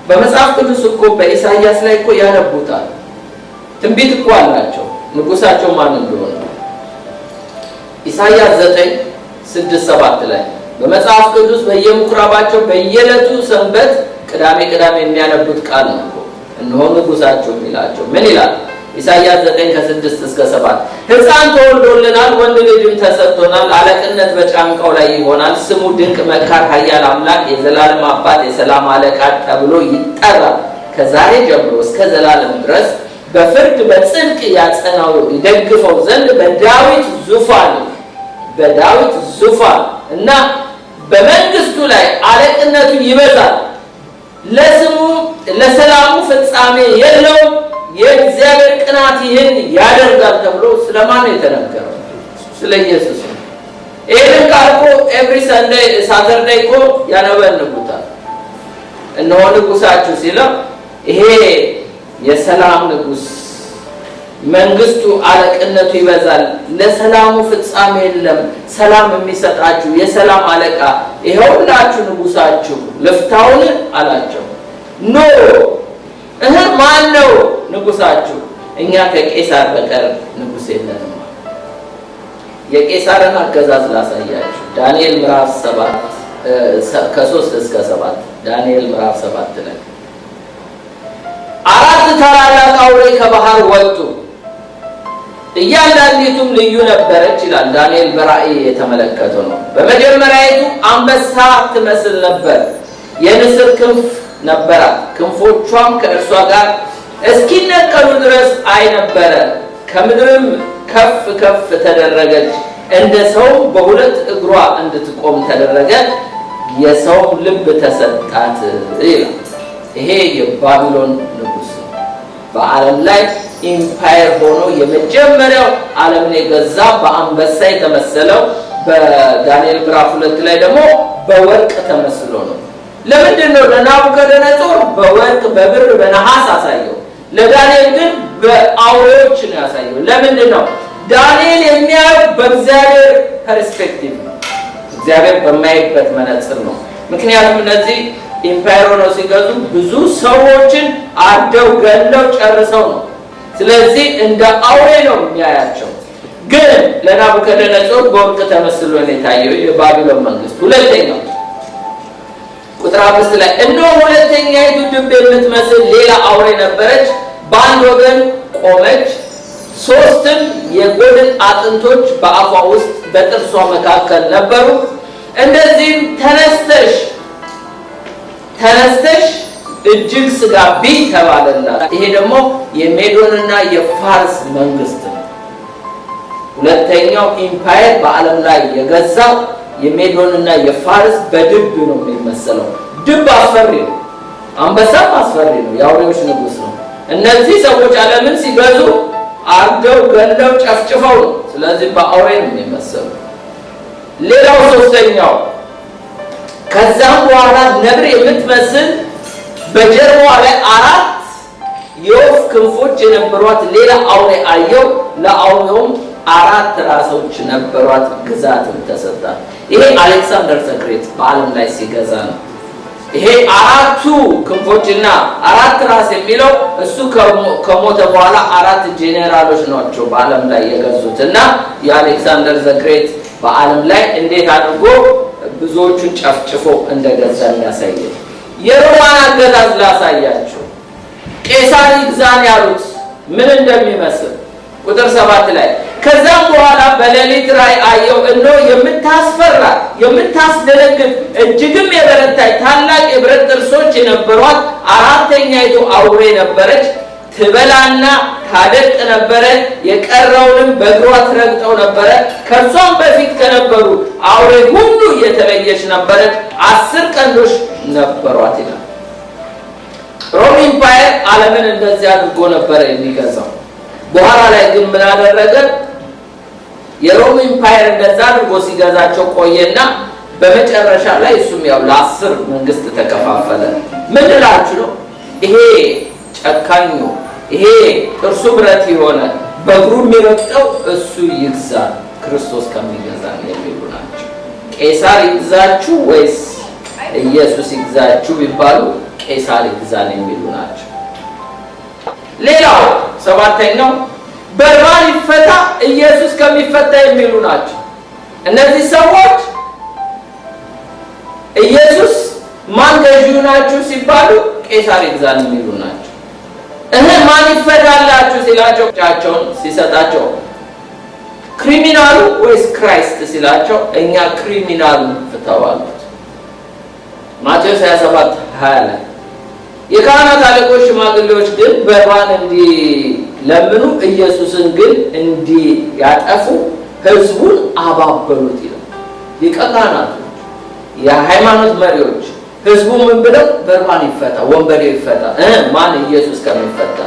በመጽሐፍ ቅዱስ እኮ በኢሳይያስ ላይ እኮ ያነቡታል። ትንቢት እኮ አላቸው ንጉሳቸው ማን እንደሆነ። ኢሳይያስ 9:6-7 ላይ በመጽሐፍ ቅዱስ በየምኩራባቸው በየዕለቱ ሰንበት ቅዳሜ የሚያነቡት ቃል ነው እኮ። እነሆ ንጉሳቸው የሚላቸው ምን ይላል? ኢሳይያስ 9:6-7 ሕፃን ተወልዶልናል፣ ወንድ ልጅም ተሰጥቶናል፣ አለቅነት በጫንቃው ላይ ይሆናል። ስሙ ድንቅ መካር፣ ኃያል አምላክ፣ የዘላለም አባት፣ የሰላም አለቃ ተብሎ ይጠራል። ከዛሬ ጀምሮ እስከ ዘላለም ድረስ በፍርድ በጽድቅ ያጸናው ይደግፈው ዘንድ በዳዊት ዙፋን እና በመንግስቱ ላይ አለቅነቱ ይበዛል። ለሰላሙ ፍጻሜ የለውም። የእግዚአብሔር ቅናት ይህን ያደርጋል ተብሎ ስለማን ነው የተነገረው? ስለ ኢየሱስ ነው። ይሄን ቃል እኮ ኤቭሪ ሰንዴይ ሳተርዴይ እኮ ያነበንቡታል። እነሆ ንጉሳችሁ ሲለው ይሄ የሰላም ንጉስ፣ መንግስቱ አለቅነቱ ይበዛል፣ ለሰላሙ ፍጻሜ የለም፣ ሰላም የሚሰጣችሁ የሰላም አለቃ ይኸውላችሁ ንጉሳችሁ ልፍታውን አላቸው። ኖ ማን ነው ንጉሳችሁ? እኛ ከቄሳር በቀር ንጉስ የለንም። የቄሳርን አገዛዝ ላሳያችሁ። ዳንኤል ምዕራፍ 7 ከ3-7 ዳንኤል ምዕራፍ 7 ላይ 4 ታላላቅ አውሬ ከባህር ወጡ፣ እያንዳንዲቱም ልዩ ነበረች ይላል። ዳንኤል በራእይ የተመለከተው ነው። በመጀመሪያይቱ አንበሳ ትመስል ነበር፣ የንስር ክንፍ ነበራት፣ ክንፎቿም ከእርሷ ጋር እስኪነቀሉ ድረስ አይ ነበረ። ከምድርም ከፍ ተደረገች፣ እንደ ሰው በሁለት እግሯ እንድትቆም ተደረገ፣ የሰውም ልብ ተሰጣት ይላል። ይሄ የባቢሎን ንጉስ ነው። በዓለም ላይ ኢምፓየር ሆኖ የመጀመሪያው ዓለምን የገዛ በአንበሳ የተመሰለው በዳንኤል ምዕራፍ 2 ላይ ደግሞ በወርቅ ተመስሎ ነው። ለምንድን ነው ለናቡከደነጾር በወርቅ በብር በነሐስ አሳየው? ለዳንኤል ግን በአውሬዎች ነው ያሳየው። ለምንድን ነው? ዳንኤል የሚያየው በእግዚአብሔር ፐርስፔክቲቭ ነው፣ እግዚአብሔር በማይበት መነጽር ነው። ምክንያቱም እነዚህ ኢምፓየር ሆነው ሲገዙ ብዙ ሰዎችን አርደው ገለው ጨርሰው ነው። ስለዚህ እንደ አውሬ ነው የሚያያቸው። ግን ለናቡከደነጾር በወርቅ ተመስሎ ነው የታየው የባቢሎን መንግስት። ሁለተኛው ቁጥር 5 ላይ እነሆ ሁለተኛይቱ ድብ የምትመስል ሌላ አውሬ ነበረች፣ በአንድ ወገን ቆመች፣ 3 የጎድን አጥንቶች በአፏ ውስጥ በጥርሷ መካከል ነበሩ። እንደዚህም ተነስተሽ እጅግ ስጋ ቢ ተባለላት። ይሄ ደግሞ የሜዶንና የፋርስ መንግስት ነው። ሁለተኛው ኢምፓየር በዓለም ላይ የገዛው የሜዶንና የፋርስ በድብ ነው የሚመሰለው። ድብ አስፈሪ ነው፣ አንበሳም አስፈሪ ነው፣ የአውሬዎች ንጉስ ነው። እነዚህ ሰዎች ዓለምን ሲገዙ አርደው ገለው ጨፍጭፈው ነው። ስለዚህ በአውሬ ነው የሚመሰለው። ሌላው ሶስተኛው ከዛም በኋላ ነብር የምትመስል በጀርባዋ ላይ 4 የወፍ ክንፎች የነበሯት ሌላ አውሬ አየሁ። ለአውሬውም 4 ራሶች ነበሯት፣ ግዛትም ተሰጣት። ይሄ አሌክሳንደር ዘ ግሬት በዓለም ላይ ሲገዛ ነው። ይሄ 4ቱ ክንፎችና 4 ራስ የሚለው እሱ ከሞተ በኋላ 4 ጄኔራሎች ናቸው በዓለም ላይ የገዙት እና የአሌክሳንደር ዘ ግሬት በዓለም ላይ እንዴት አድርጎ ብዙዎቹን ጨፍጭፎ እንደገዛ የሚያሳይ የሮማን አገዛዝ ላሳያቸው። ቄሳር ይግዛን ያሉት ምን እንደሚመስል ቁጥር 7 ላይ ከዛም በኋላ በሌሊት ራእይ አየሁ፣ እነሆ የምታስፈራ የምታስደነግጥ እጅግም የበረታች ታላቅ የብረት ጥርሶች የነበሯት 4ተኛይቱ አውሬ ነበረች። ትበላና ታደቅ ነበረ፣ የቀረውንም በእግሯ ትረግጠው ነበረ። ከሷም በፊት ከነበሩ አውሬ ሁሉ የተለየች ነበረች፣ 10 ቀንዶች ነበሯት ይላል። ሮም ኢምፓየር ዓለምን እንደዚህ አድርጎ ነበረ የሚገዛው። በኋላ ላይ ግን ምን አደረገ? የሮም ኢምፓየር እንደዛ አድርጎ ሲገዛቸው ቆየና በመጨረሻ ላይ እሱም ያው ለ10 መንግስት ተከፋፈለ። ምን እላችሁ ነው? ይሄ ጨካኙ ይሄ ጥርሱ ብረት የሆነ በእግሩ የሚረግጠው እሱ ይግዛ ክርስቶስ ከሚገዛ የሚሉ ናቸው። ቄሳር ይግዛችሁ ወይስ ኢየሱስ ይግዛችሁ ቢባሉ ቄሳር ይግዛን የሚሉ ናቸው። ሌላው 7ኛው በርባን ይፈታ ኢየሱስ ከሚፈታ የሚሉ ናቸው። እነዚህ ሰዎች ኢየሱስ ማን ገዢው ናችሁ ሲባሉ ቄሳር ይግዛን የሚሉ ናቸው። ማን ይፈታላችሁ ሲላቸው ጫቸውን ሲሰጣቸው ክሪሚናሉ ወይስ ክራይስት ሲላቸው እኛ ክሪሚናሉ ፍታዋሉት። ማቴዎስ 27:20 ላይ የካህናት አለቆች ሽማግሌዎች ግን በርባን እንዲለምኑ ኢየሱስን ግን እንዲያጠፉ ሕዝቡን አባበሉት ይላል። ሊቀ ካህናቱ የሃይማኖት መሪዎች ሕዝቡ ምን ብለው በርባን ይፈታ፣ ወንበዴው ይፈታ፣ ማን ኢየሱስ ከሚፈታ።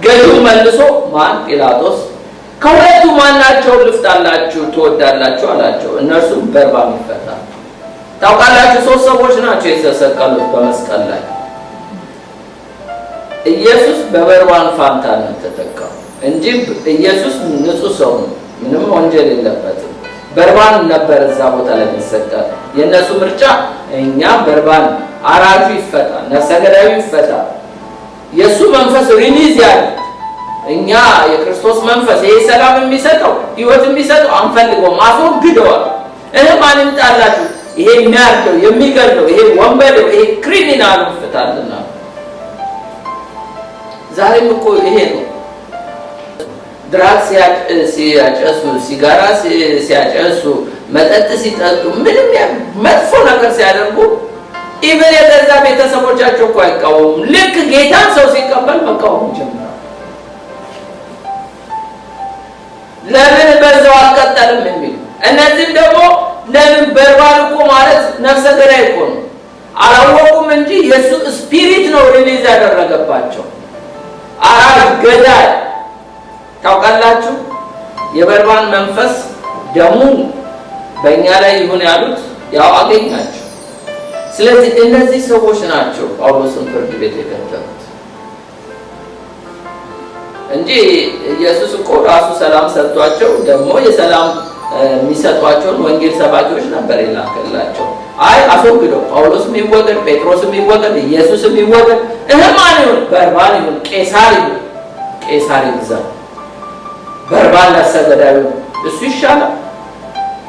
ገዢው መልሶ ማን? ጲላጦስ። ከሁለቱ ማናቸውን ልፍታላችሁ ትወዳላችሁ አላቸው። እነርሱም በርባን ይፈታ። ታውቃላችሁ 3 ሰዎች ናቸው የተሰቀሉት በመስቀል ላይ። ኢየሱስ በበርባን ፋንታ ነው ተተካው እንጂ ኢየሱስ ንጹህ ሰው ነው፣ ምንም ወንጀል የለበትም። በርባን ነበር እዛ ቦታ ላይ ተሰቀለ። የነሱ ምርጫ እኛ በርባን አራጁ ይፈታ፣ ነፍሰ ገዳዩ ይፈታ፣ የሱ መንፈስ ሪሊዝ ያለ እኛ የክርስቶስ መንፈስ ይሄ ሰላም የሚሰጠው ህይወት የሚሰጠው አንፈልገውም፣ አስወግደዋል። ማን ይምጣላችሁ? ይሄ የሚያርደው የሚገድለው ይሄ ወንበዴው ይሄ ክሪሚናል ይፈታልና። ዛሬም እኮ ይሄ ነው። ድራግስ ሲያጨሱ፣ ሲጋራ ሲያጨሱ፣ መጠጥ ሲጠጡ፣ ምንም መጥፎ ነገር ሲያደርጉ ኢቨን የገዛ ቤተሰቦቻቸው እኮ አይቃወሙም። ልክ ጌታን ሰው ሲቀበል መቃወም ጀምረዋል። ለምን በዛው አልቀጠልም የሚሉ እነዚህም ደግሞ ለምን በርባን እኮ ማለት ነፍሰ ገዳይ እኮ ነው። አላወቁም እንጂ የሱ ስፒሪት ነው ሪሊዝ ያደረገባቸው። አራጅ ገዳይ ታውቃላችሁ። የበርባን መንፈስ ደሙን በእኛ ላይ ይሁን ያሉት ያው አገኛቸው። ስለዚህ እነዚህ ሰዎች ናቸው ጳውሎስን ፍርድ ቤት የከተቱት እንጂ ኢየሱስ እኮ ራሱ ሰላም ሰጥቷቸው ደግሞ የሰላም የሚሰጧቸውን ወንጌል ሰባኪዎች ነበር የላከላቸው። አይ አስወግደው፣ ጳውሎስም ይወገድ፣ ጴጥሮስም ይወገድ፣ ኢየሱስም ይወገድ፣ ማን ይሁን? በርባን ይሁን፣ ቄሳር ይሁን፣ ቄሳር ይግዛ። በርባን ነፍሰ ገዳዩ እሱ ይሻላል።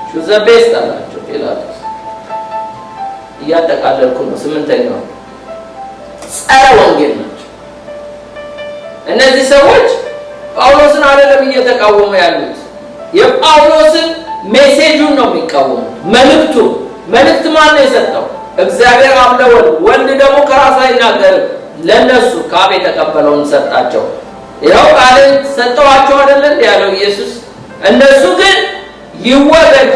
ሹዘ ቤስት አላቸው ጲላጦስ። እያጠቃለልኩ ነው። 8ኛው ጸረ ወንጌል ናቸው እነዚህ ሰዎች። ጳውሎስን አይደለም እየተቃወሙ ያሉት፣ የጳውሎስን ሜሴጁን ነው የሚቃወሙት። መልእክት ማን ነው የሰጠው? እግዚአብሔር አብ ለወልድ፣ ወልድ ደግሞ ከራሱ አይናገርም። ለነሱ ከአብ የተቀበለውን ሰጣቸው። ይኸው ቃልን ሰጠዋቸው አይደል እንዴ ያለው ኢየሱስ። እነሱ ግን ይወገድ፣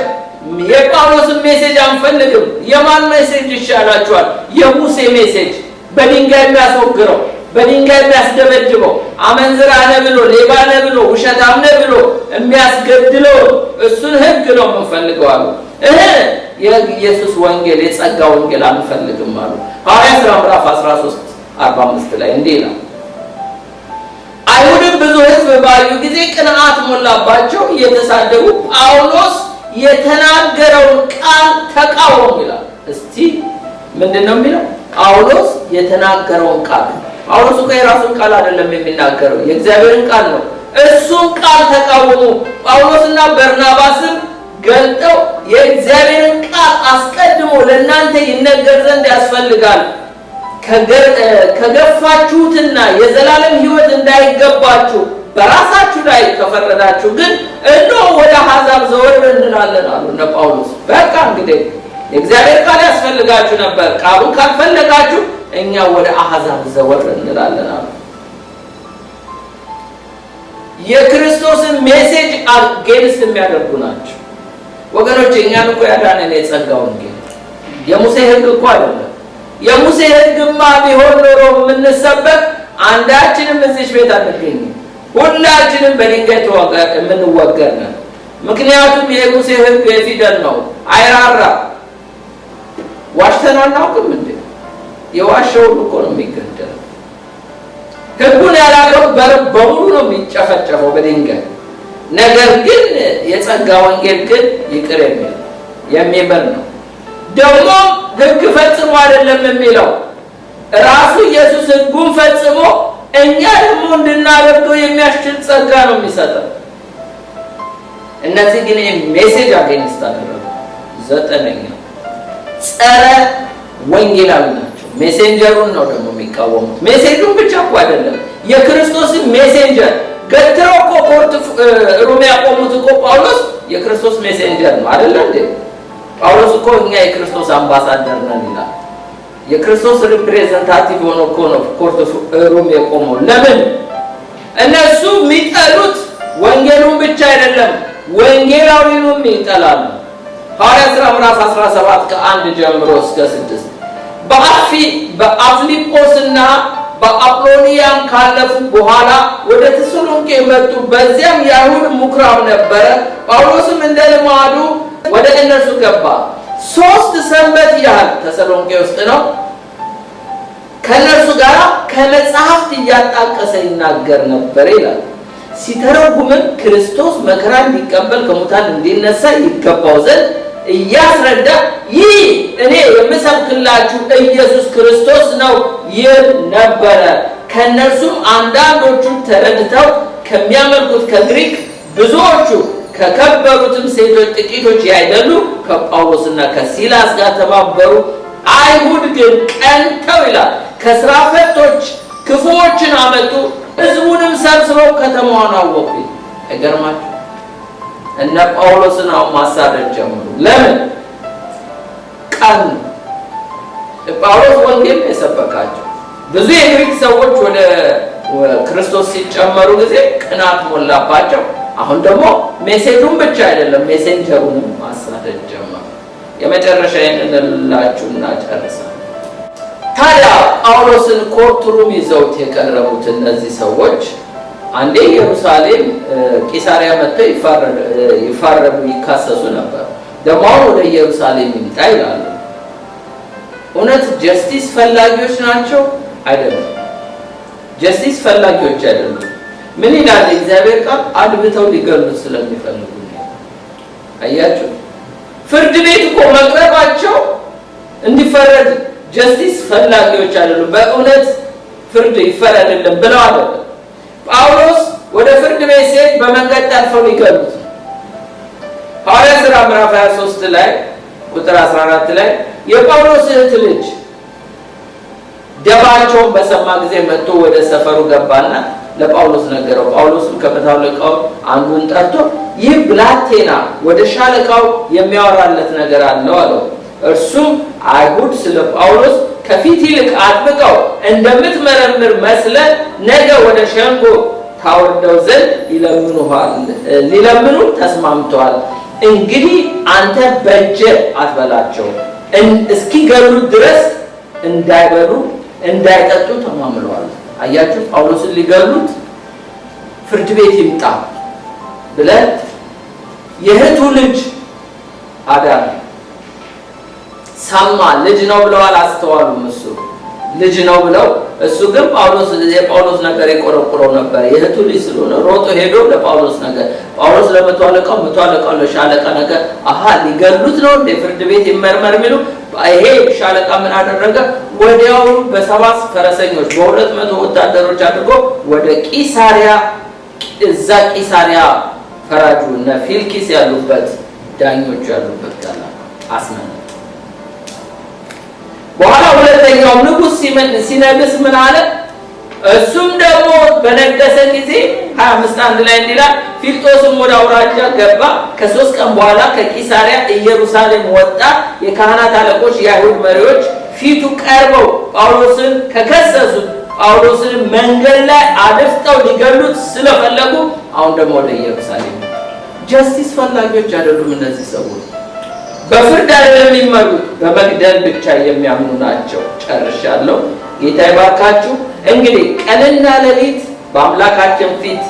የጳውሎስን ሜሴጅ አንፈልግም። የማን ሜሴጅ ይሻላችኋል? የሙሴ ሜሴጅ፣ በድንጋይ የሚያስወግረው፣ በድንጋይ የሚያስደበድበው፣ አመንዝራ ነህ ብሎ፣ ሌባ ነህ ብሎ፣ ውሸታም ነህ ብሎ የሚያስገድለው እሱን ህግ ነው የምንፈልገው አሉ። የኢየሱስ ወንጌል የጸጋ ወንጌል አንፈልግም አሉ። ሐዋርያት ሥራ ምዕራፍ 13 45 ላይ እንዲህ ይላል፣ አይሁድም ብዙ ሕዝብ ባዩ ጊዜ ቅንዓት ሞላባቸው፣ እየተሳደቡ ጳውሎስ የተናገረውን ቃል ተቃወሙ ይላል። እስቲ ምንድነው የሚለው? ጳውሎስ የተናገረውን ቃል። ጳውሎስ እኮ የራሱን ቃል አይደለም የሚናገረው፣ የእግዚአብሔርን ቃል ነው። እሱን ቃል ተቃወሙ። ጳውሎስና በርናባስም ገልጠው የእግዚአብሔርን ቃል አስቀድሞ ለእናንተ ይነገር ዘንድ ያስፈልጋል፣ ከገፋችሁትና የዘላለም ሕይወት እንዳይገባችሁ በራሳችሁ ላይ ከፈረዳችሁ ግን እነሆ ወደ አሕዛብ ዘወር እንላለን አሉ እነ ጳውሎስ። በቃ እንግዲህ የእግዚአብሔር ቃል ያስፈልጋችሁ ነበር፣ ቃሉን ካልፈለጋችሁ እኛ ወደ አሕዛብ ዘወር እንላለን አሉ። የክርስቶስን ሜሴጅ አጌንስት የሚያደርጉ ናቸው ወገኖች። እኛን እኮ ያዳነን የጸጋ ወንጌል፣ የሙሴ ሕግ እኮ አይደለም። የሙሴ ሕግማ ቢሆን ኖሮ የምንሰበክ አንዳችንም እዚህ ቤት አንገኝም። ሁላችንም በድንጋይ የምንወገር ነን። ምክንያቱም የሙሴ ሕግ የፊደል ነው፣ አይራራ። ዋሽተን አናውቅም እንዴ? የዋሸው እኮ ነው የሚገደለው። ሕጉን ያላከበረ በሙሉ ነው የሚጨፈጨፈው በድንጋይ። ነገር ግን የጸጋ ወንጌል ግን ይቅር የሚምር ነው። ደግሞ ሕግ ፈጽሞ አይደለም የሚለው ራሱ ኢየሱስ ሕጉን ፈጽሞ እኛ ደግሞ እንድናደርገው የሚያስችል ጸጋ ነው የሚሰጠው። እነዚህ ግን ሜሴጅ አገኝስት አደረጉ። 9ኛው ጸረ ወንጌላዊ ናቸው። ሜሴንጀሩን ነው ደግሞ የሚቃወሙት። ሜሴጁን ብቻ እኮ አይደለም የክርስቶስን ሜሴንጀር ገትረው እኮ ኮርት ሩም ያቆሙት እኮ ጳውሎስ የክርስቶስ ሜሴንጀር ነው አይደለ እንዴ? ጳውሎስ እኮ እኛ የክርስቶስ አምባሳደር ነን ይላል። የክርስቶስ ሪፕሬዘንታቲቭ ሆኖ እኮ ነው ኮርት ሩም የቆመው። ለምን? እነሱ የሚጠሉት ወንጌሉን ብቻ አይደለም ወንጌላዊውንም ይጠላሉ። ሐዋርያት ሥራ ምዕራፍ 17 ከ1 ጀምሮ እስከ 6 በአፍሊጶስና በአጵሎንያም ካለፉ በኋላ ወደ ተሰሎንቄ መጡ። በዚያም የአይሁድ ምኵራብ ነበረ። ጳውሎስም እንደ ልማዱ ወደ እነርሱ ገባ። 3 ሰንበት ያህል ተሰሎንቄ ውስጥ ነው ከእነርሱ ጋር ከመጽሐፍት እያጣቀሰ ይናገር ነበር ይላል። ሲተረጉምም ክርስቶስ መከራ እንዲቀበል ከሙታን እንዲነሳ ይገባው ዘንድ እያስረዳ ይህ እኔ የምሰብክላችሁ ኢየሱስ ክርስቶስ ነው ይል ነበረ። ከእነርሱም አንዳንዶቹ ተረድተው ከሚያመልኩት ከግሪክ ብዙዎቹ ከከበሩትም ሴቶች ጥቂቶች ያይደሉ ከጳውሎስና ከሲላስ ጋር ተባበሩ። አይሁድ ግን ቀንተው ይላል ከሥራ ፈቶች ክፉዎችን አመጡ። ሕዝቡንም ሰብስበው ከተማዋን አወቁ። አይገርማችሁ? እነ ጳውሎስን አሁን ማሳደድ ጀመሩ። ለምን? ቀን ጳውሎስ ወንጌል የሰበካቸው ብዙ የግሪክ ሰዎች ወደ ክርስቶስ ሲጨመሩ ጊዜ ቅናት ሞላባቸው። አሁን ደግሞ ሜሴጁን ብቻ አይደለም ሜሴንጀሩንም ማሳደድ ጀመሩ። የመጨረሻ እንላችሁና ጨርሳለሁ። ታዲያ ጳውሎስን ኮርትሩም ይዘውት የቀረቡት እነዚህ ሰዎች አንዴ ኢየሩሳሌም ቂሳሪያ መጥተው ይፋረዱ ይካሰሱ ነበር። ደግሞ ወደ ኢየሩሳሌም ይምጣ ይላሉ። እውነት ጀስቲስ ፈላጊዎች ናቸው? አይደለም። ጀስቲስ ፈላጊዎች አይደሉም። ምን ይላል እግዚአብሔር ቃል? አድብተው ሊገሉት ስለሚፈልጉ ነው። አያችሁ? ፍርድ ቤት እኮ መቅረባቸው እንዲፈረድ ጀስቲስ ፈላጊዎች አይደሉም። በእውነት ፍርድ ይፈረድልን ብለው አይደለም። ጳውሎስ ወደ ፍርድ ቤት ሲሄድ በመንገድ ጠልፈው ሊገሉት። ሐዋርያት ሥራ ምዕራፍ 23 ላይ ቁጥር 14 ላይ የጳውሎስ እህት ልጅ ደባቸውን በሰማ ጊዜ መጥቶ ወደ ሰፈሩ ገባና ለጳውሎስ ነገረው። ጳውሎስም ከመቶ አለቃው አንዱን ጠርቶ ይህ ብላቴና ወደ ሻለቃው የሚያወራለት ነገር አለው አለው። እርሱም አይሁድ ስለ ጳውሎስ ከፊት ይልቅ አጥብቀው እንደምትመረምር መስለን ነገ ወደ ሸንጎ ታወርደው ዘንድ ሊለምኑ ተስማምተዋል። እንግዲህ አንተ በእጅ አትበላቸው፣ እስኪገሉት ድረስ እንዳይበሉ እንዳይጠጡ ተማምለዋል። አያችሁ? ጳውሎስን ሊገሉት ፍርድ ቤት ይምጣ ብለን የእህቱ ልጅ አዳነ። ሰማ። ልጅ ነው ብለው አላስተዋሉም። እሱ ልጅ ነው ብለው እሱ ግን የጳውሎስ ነገር የቆረቆረው ነበር። የእህቱ ልጅ ስለሆነ ሮጦ ሄዶ ለጳውሎስ ነገር ጳውሎስ ለመቶ አለቃው ለሻለቃ ነገር ሊገሉት ነው እንደ ፍርድ ቤት ይመርመር የሚሉ ይሄ ሻለቃ ምን አደረገ? ወዲያው በ7 ፈረሰኞች በ200 ወታደሮች አድርጎ ወደ ቂሳሪያ እዛ ቂሳሪያ ፈራጁ እና ፊልኪስ ያሉበት ዳኞች ያሉበት ጋር አስመነ። በኋላ ሁለተኛው ንጉስ ሲነግስ ምን አለ? እሱም ደግሞ በነገሰ ጊዜ 25:1 ላይ እንዲላል ፊልጦስም ወደ አውራጃ ገባ። ከ3 ቀን በኋላ ከቂሳሪያ ኢየሩሳሌም ወጣ። የካህናት አለቆች የአይሁድ መሪዎች ፊቱ ቀርበው ጳውሎስን ከከሰሱት ጳውሎስን መንገድ ላይ አድፍጠው ሊገሉት ስለፈለጉ አሁን ደግሞ ወደ ኢየሩሳሌም ጀስቲስ ፈላጊዎች አይደሉም እነዚህ ሰዎች። በፍርድ አይደለም የሚመሩት በመግደል ብቻ የሚያምኑ ናቸው። ጨርሻለሁ። ጌታ ይባርካችሁ። እንግዲህ ቀንና ሌሊት በአምላካችን ፊት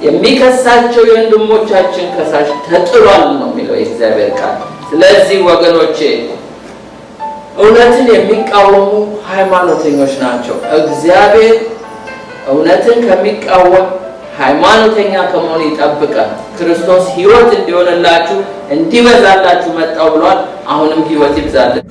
የሚከሳቸው የወንድሞቻችን ከሳሽ ተጥሏል ነው የሚለው የእግዚአብሔር ቃል። ስለዚህ ወገኖቼ እውነትን የሚቃወሙ ሃይማኖተኞች ናቸው። እግዚአብሔር እውነትን ከሚቃወም ሃይማኖተኛ ከመሆን ይጠብቃል። ክርስቶስ ሕይወት እንዲሆንላችሁ እንዲበዛላችሁ መጣው ብሏል። አሁንም ሕይወት ይብዛልን።